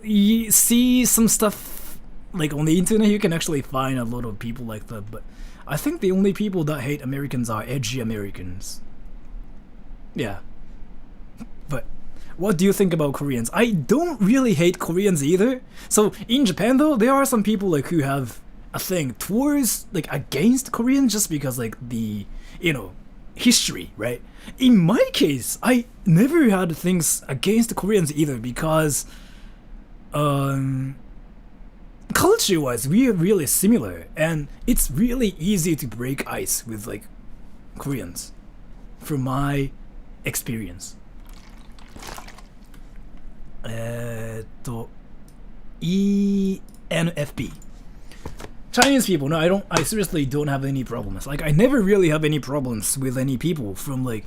see some stuff like on the internet, you can actually find a lot of people like that. But I think the only people that hate Americans are edgy Americans. Yeah. But what do you think about Koreans? I don't really hate Koreans either. So in Japan though, there are some people like who have a thing towards like against Koreans just because like the history, right? In my case, I never had things against Koreans either because culture-wise we are really similar and it's really easy to break ice with like Koreans from my experience. ENFP. Chinese people, no, I seriously don't have any problems. Like, I never really have any problems with any people from, like,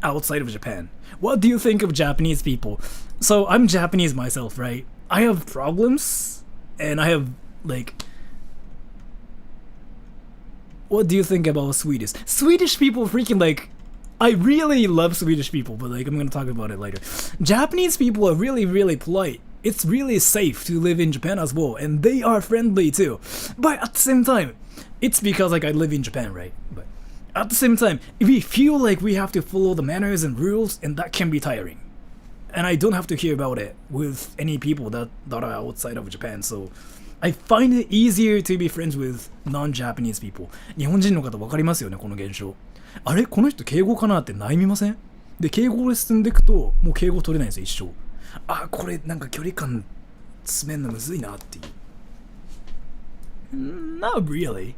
outside of Japan. What do you think of Japanese people? So, I'm Japanese myself, right? I have problems, and I have, like... What do you think about Swedish? Swedish people freaking, like... I really love Swedish people, but, like, I'm gonna talk about it later. Japanese people are really, really polite. It's really safe to live in Japan as well, and they are friendly too. But at the same time, it's because like I live in Japan, right? But at the same time, we feel like we have to follow the manners and rules, and that can be tiring. And I don't have to hear about it with any people that are outside of Japan, so I find it easier to be friends with non-Japanese people. 日本人の方分かりますよね、この現象。あれこの人敬語かなって悩みません？で、敬語で進んでいくと、もう敬語取れないんですよ、一生。あ、これなんか距離感詰めんのむずいなっていう。Not really.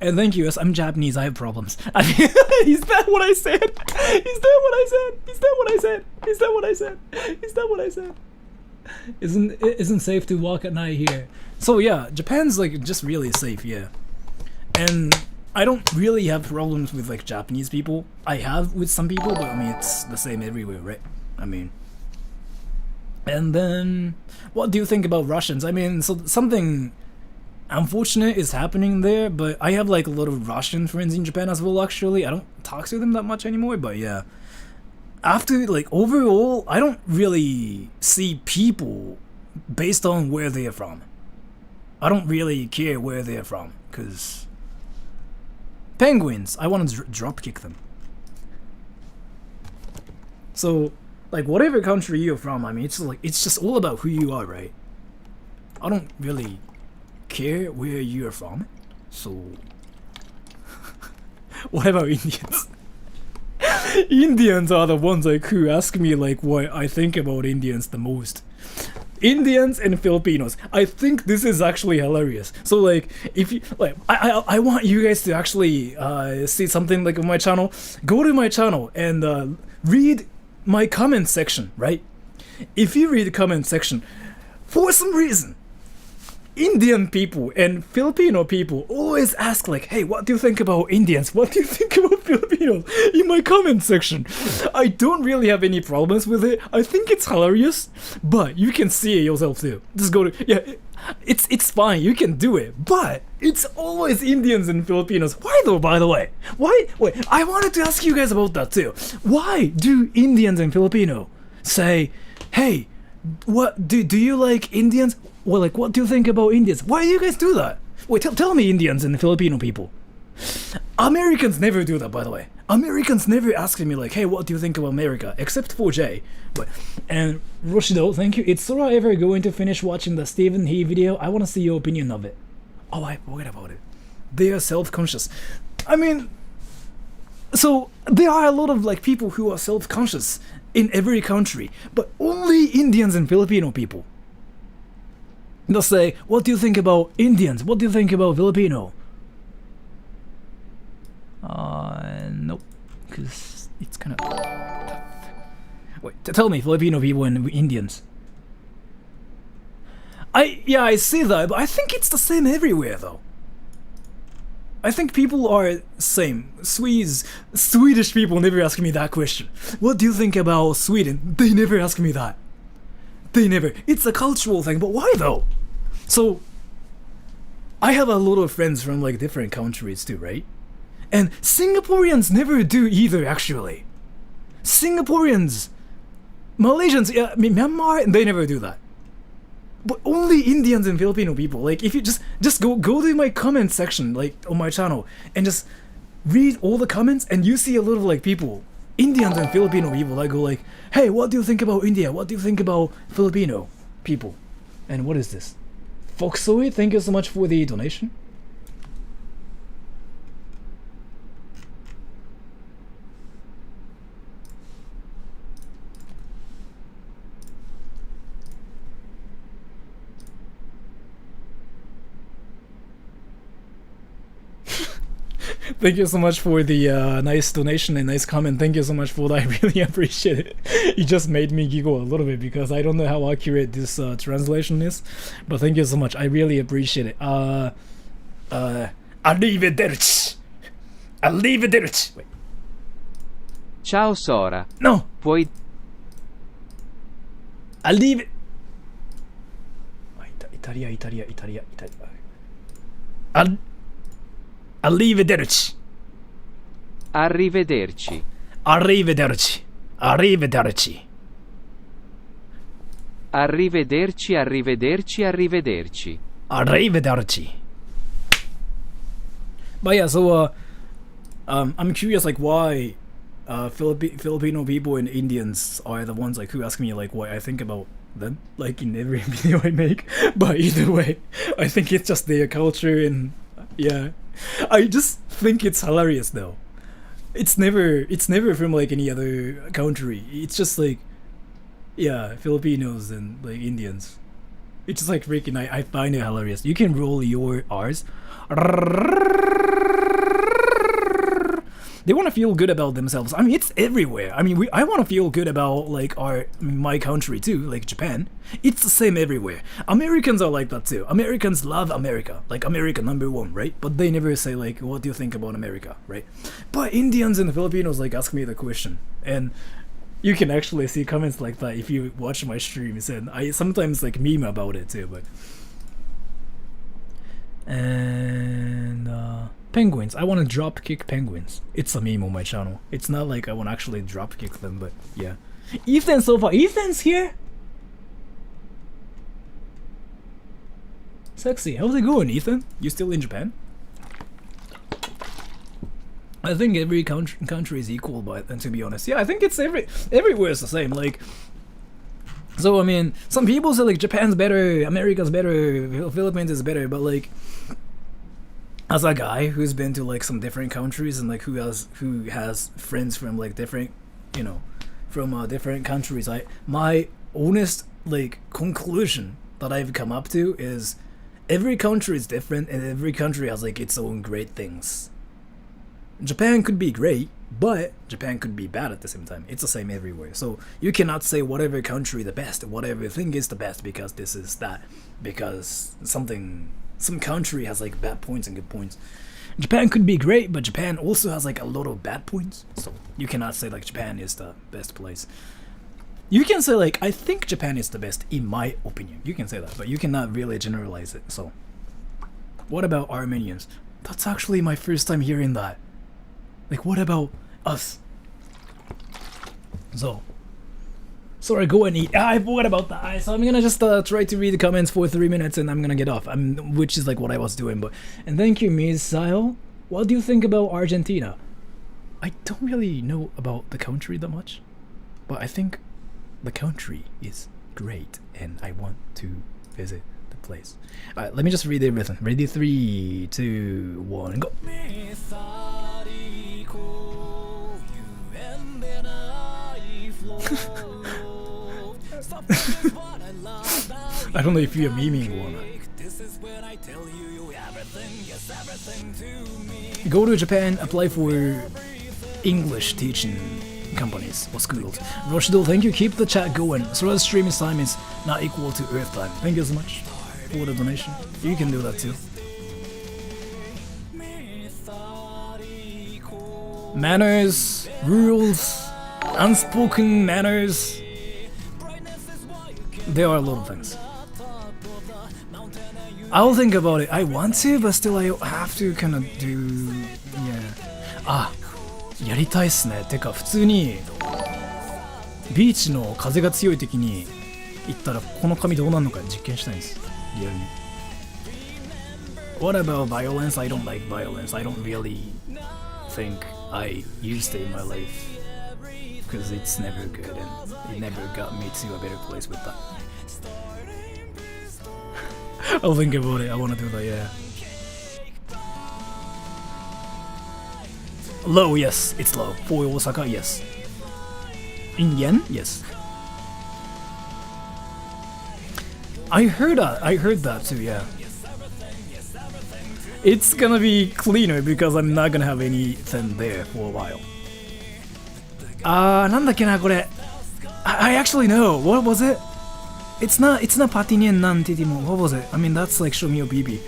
And thank you, yes, I'm Japanese, I have problems. I mean, is that what I said? Is that what I said? Is that what I said? Is that what I said? Is that what I said? Isn't safe to walk at night here. So yeah, Japan's like just really safe, yeah. And I don't really have problems with like Japanese people. I have with some people, but I mean it's the same everywhere, right? I mean, and then what do you think about Russians? I mean, so something unfortunate is happening there, but I have like a lot of Russian friends in Japan as well, actually. I don't talk to them that much anymore, but yeah. After, like, overall, I don't really see people based on where they are from. I don't really care where they are from, because penguins, I want to drop kick them. So, like, whatever country you're from, I mean, it's like, it's just all about who you are, right? I don't really care where you're from, so... What about Indians? Indians are the ones like who ask me like what I think about Indians the most. Indians and Filipinos. I think this is actually hilarious. So like, if you like, I want you guys to actually see something like on my channel. Go to my channel and read my comment section, right? If you read the comment section, for some reason, Indian people and Filipino people always ask like, hey, what do you think about Indians? What do you think about Filipinos? In my comment section. I don't really have any problems with it. I think it's hilarious, but you can see it yourself too. Just go to, yeah, it's fine, you can do it, but it's always Indians and Filipinos. Why though, by the way? Why? Wait, I wanted to ask you guys about that too. Why do Indians and Filipino say, hey, what do you like Indians? Well, like, what do you think about Indians? Why do you guys do that? Wait, tell me Indians and Filipino people. Americans never do that, by the way. Americans never ask me like, hey, what do you think about America? Except for Jay. But, and Roshido, thank you. It's Sora ever going to finish watching the Stephen He video? I want to see your opinion of it. Oh, I forgot about it. They are self-conscious. I mean, so there are a lot of like people who are self-conscious in every country, but only Indians and Filipino people. They'll say, what do you think about Indians? What do you think about Filipino? Nope. Because it's kind of tough. Wait, tell me, Filipino people and Indians. Yeah, I see that, but I think it's the same everywhere, though. I think people are same. Swedish people never ask me that question. What do you think about Sweden? They never ask me that. They never. It's a cultural thing, but why though? So, I have a lot of friends from like different countries too, right? And Singaporeans never do either, actually. Singaporeans, Malaysians, yeah, I mean, Myanmar, they never do that. But only Indians and Filipino people. Like, if you just go to my comment section, like, on my channel, and just read all the comments, and you see a little, like, people, Indians and Filipino people that go like, hey, what do you think about India? What do you think about Filipino people? And what is this? Foxoid, thank you so much for the donation. Thank you so much for the nice donation and nice comment. Thank you so much for that. I really appreciate it. You just made me giggle a little bit because I don't know how accurate this translation is. But thank you so much. I really appreciate it. Arrivederci. Arrivederci. Wait. Ciao Sora. No. Puoi... Arrive... Italia. Arrivederci. Arrivederci. Arrivederci. Arrivederci. Arrivederci, arrivederci, arrivederci. Arrivederci. But yeah, so I'm curious, like, why Filipino people and Indians are the ones like who ask me like what I think about them, like in every video I make. But either way, I think it's just their culture, and yeah, I just think it's hilarious though. It's never from like any other country. It's just like, yeah, Filipinos and like Indians. It's just like freaking. I find it hilarious. You can roll your R's. They want to feel good about themselves. I mean, it's everywhere. I mean, I want to feel good about like my country too, like Japan. It's the same everywhere. Americans are like that too. Americans love America, like America #1, right? But they never say like, what do you think about America, right? But Indians and Filipinos like ask me the question, and you can actually see comments like that if you watch my streams, and I sometimes like meme about it too. But and penguins. I want to drop kick penguins. It's a meme on my channel. It's not like I want to actually drop kick them, but yeah. Ethan so far. Ethan's here? Sexy. How's it going, Ethan? You still in Japan? I think every country is equal, but to be honest, yeah, I think it's everywhere is the same. Like, so I mean, some people say like Japan's better, America's better, Philippines is better, but like, as a guy who's been to like some different countries and like who has friends from like different, you know, from different countries, my honest like conclusion that I've come up to is every country is different and every country has like its own great things. Japan could be great, but Japan could be bad at the same time. It's the same everywhere. So you cannot say whatever country the best, whatever thing is the best because this is that, because some country has like bad points and good points. Japan could be great, but Japan also has like a lot of bad points. So you cannot say like Japan is the best place. You can say like, I think Japan is the best in my opinion. You can say that, but you cannot really generalize it. So what about Armenians? That's actually my first time hearing that. Like, what about us? So, sorry, go and eat. I forgot about that. So I'm gonna just try to read the comments for 3 minutes and I'm gonna get off. Which is like what I was doing. But and thank you, Misael. What do you think about Argentina? I don't really know about the country that much, but I think the country is great and I want to visit the place. Alright, let me just read everything. Ready? 3, 2, 1, go. I don't know if you're memeing or not. Go to Japan, apply for English teaching companies or schools. Rochdale, thank you. Keep the chat going. So the streaming time is not equal to Earth time. Thank you so much for the donation. You can do that too. Manners, rules, unspoken manners. There are a lot of things. I'll think about it. I want to, but still I have to kind of do... Yeah. やりたいっすね。てか普通にビーチの風が強い時に行ったらこの髪どうなるのか実験したいんです。リアルに。What about violence? I don't like violence. I don't really think I used it in my life because it's never good and it never got me to a better place with that. I'll think about it. I want to do that, yeah. Low, yes, it's low. For Osaka, yes. In yen, yes. I heard that too, yeah. It's gonna be cleaner because I'm not gonna have anything there for a while. なんだっけなこれ。I actually know. What was it? It's not patinian nantitimo. What was it? I mean that's like show me your BB.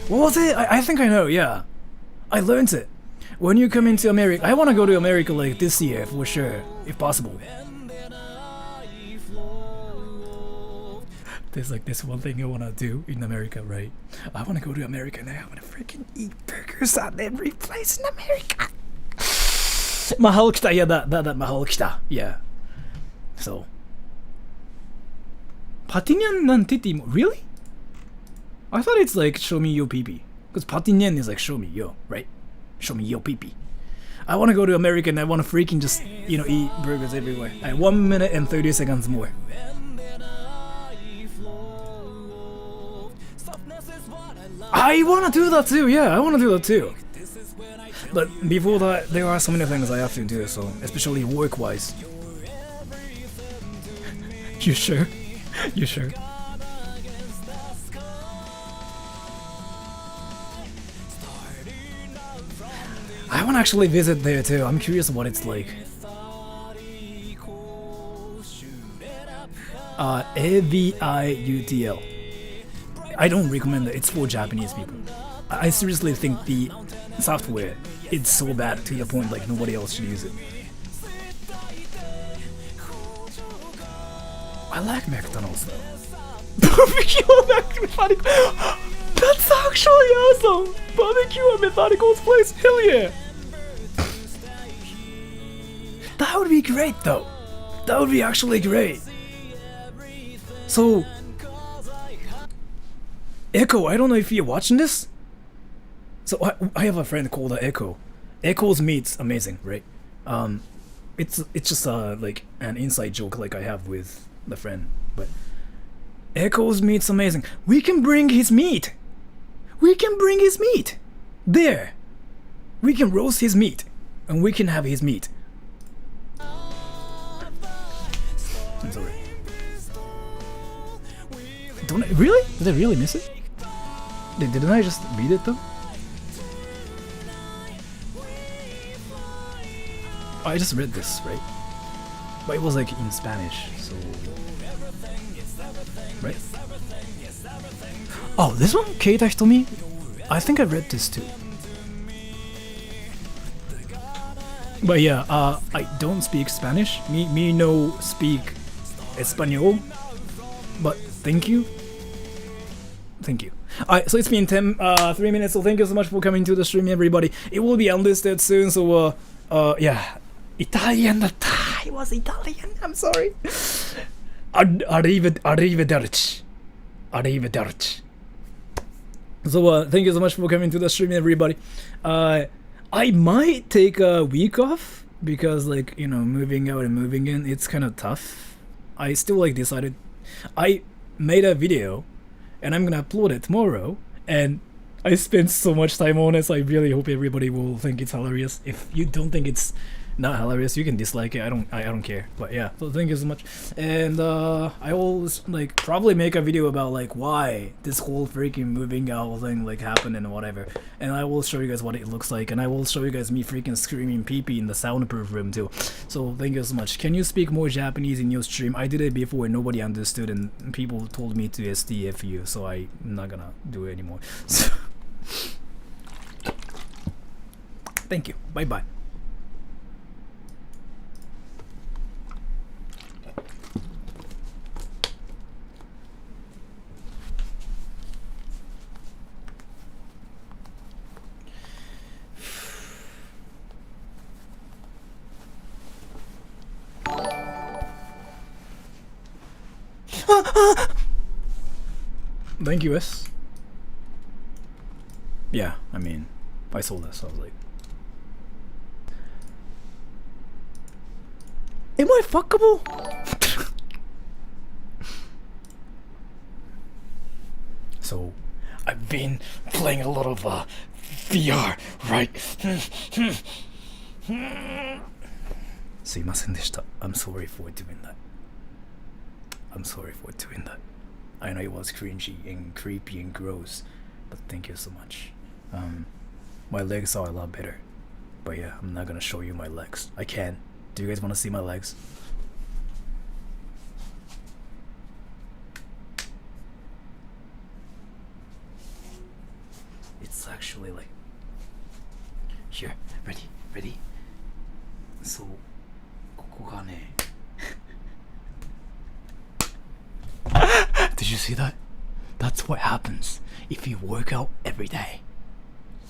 What was it? I think I know, yeah. I learned it. When you come into America, I wanna go to America like this year for sure, if possible. There's like this one thing I wanna do in America, right? I wanna go to America and I wanna freaking eat burgers at every place in America. Mahal kita, yeah, that mahal kita, yeah. So, Patinyan nantiti, really? I thought it's like show me your pee-pee, because Patinyan is like show me yo, right? Show me your pee-pee. I wanna go to America and I wanna freaking just eat burgers everywhere. 1 minute and 30 seconds more. I wanna do that too, yeah, I wanna do that too. But before that, there are so many things I have to do, so especially work-wise. You sure? You sure? I wanna actually visit there too, I'm curious what it's like. AVIUTL. I don't recommend it, it's for Japanese people. I seriously think the software is so bad to the point like nobody else should use it. I like McDonald's though. Barbecue and methodical. That's actually awesome! Barbecue and Methodical's place, hell yeah! That would be great though. That would be actually great. So, Echo, I don't know if you're watching this. So I have a friend called Echo. Echo's meat's amazing, right? It's just like an inside joke like I have with the friend, but Echo's meat's amazing. We can bring his meat. We can bring his meat there. We can roast his meat, and we can have his meat. I'm sorry. Don't I, really? Did I really miss it? Didn't I just read it though? I just read this, right? But it was like in Spanish, so... Right? Oh, this one? Keita Hitomi? I think I read this too. But yeah, I don't speak Spanish. Me no speak Espanol. But thank you. Thank you. Alright, so it's been 3 minutes, so thank you so much for coming to the stream, everybody. It will be unlisted soon, so yeah. Italian, it was Italian, I'm sorry. Arrivederci. Arrivederci. So thank you so much for coming to the stream, everybody. I might take a week off because, like, you know, moving out and moving in, it's kind of tough. I still like decided. I made a video and I'm gonna upload it tomorrow, and I spent so much time on it, so I really hope everybody will think it's hilarious. If you don't think it's not hilarious, you can dislike it. I don't care. But yeah, so thank you so much. And I will like probably make a video about like why this whole freaking moving out thing like happened and whatever. And I will show you guys what it looks like, and I will show you guys me freaking screaming pee-pee in the soundproof room too. So thank you so much. Can you speak more Japanese in your stream? I did it before and nobody understood, and people told me to STFU, so I'm not gonna do it anymore. So thank you. Bye bye. Thank you, S. Yeah, I mean, I saw this, I was like, am I fuckable? So, I've been playing a lot of VR, right? すいませんでした. I'm sorry for doing that. I'm sorry for doing that. I know it was cringy and creepy and gross, but thank you so much. My legs are a lot better. But yeah, I'm not gonna show you my legs. I can. Do you guys want to see my legs? It's actually like here. Ready? So, ここがね. Did you see that? That's what happens if you work out every day,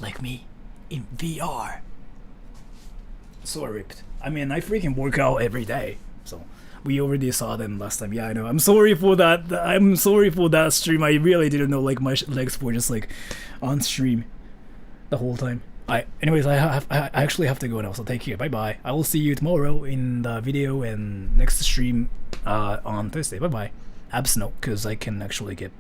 like me, in VR. So ripped. I mean, I freaking work out every day. So we already saw them last time. Yeah, I know. I'm sorry for that. I'm sorry for that stream. I really didn't know like my legs were just like on stream the whole time. Anyways, I actually have to go now. So take care. Bye bye. I will see you tomorrow in the video and next stream on Thursday. Bye bye. Abs no, because I can actually get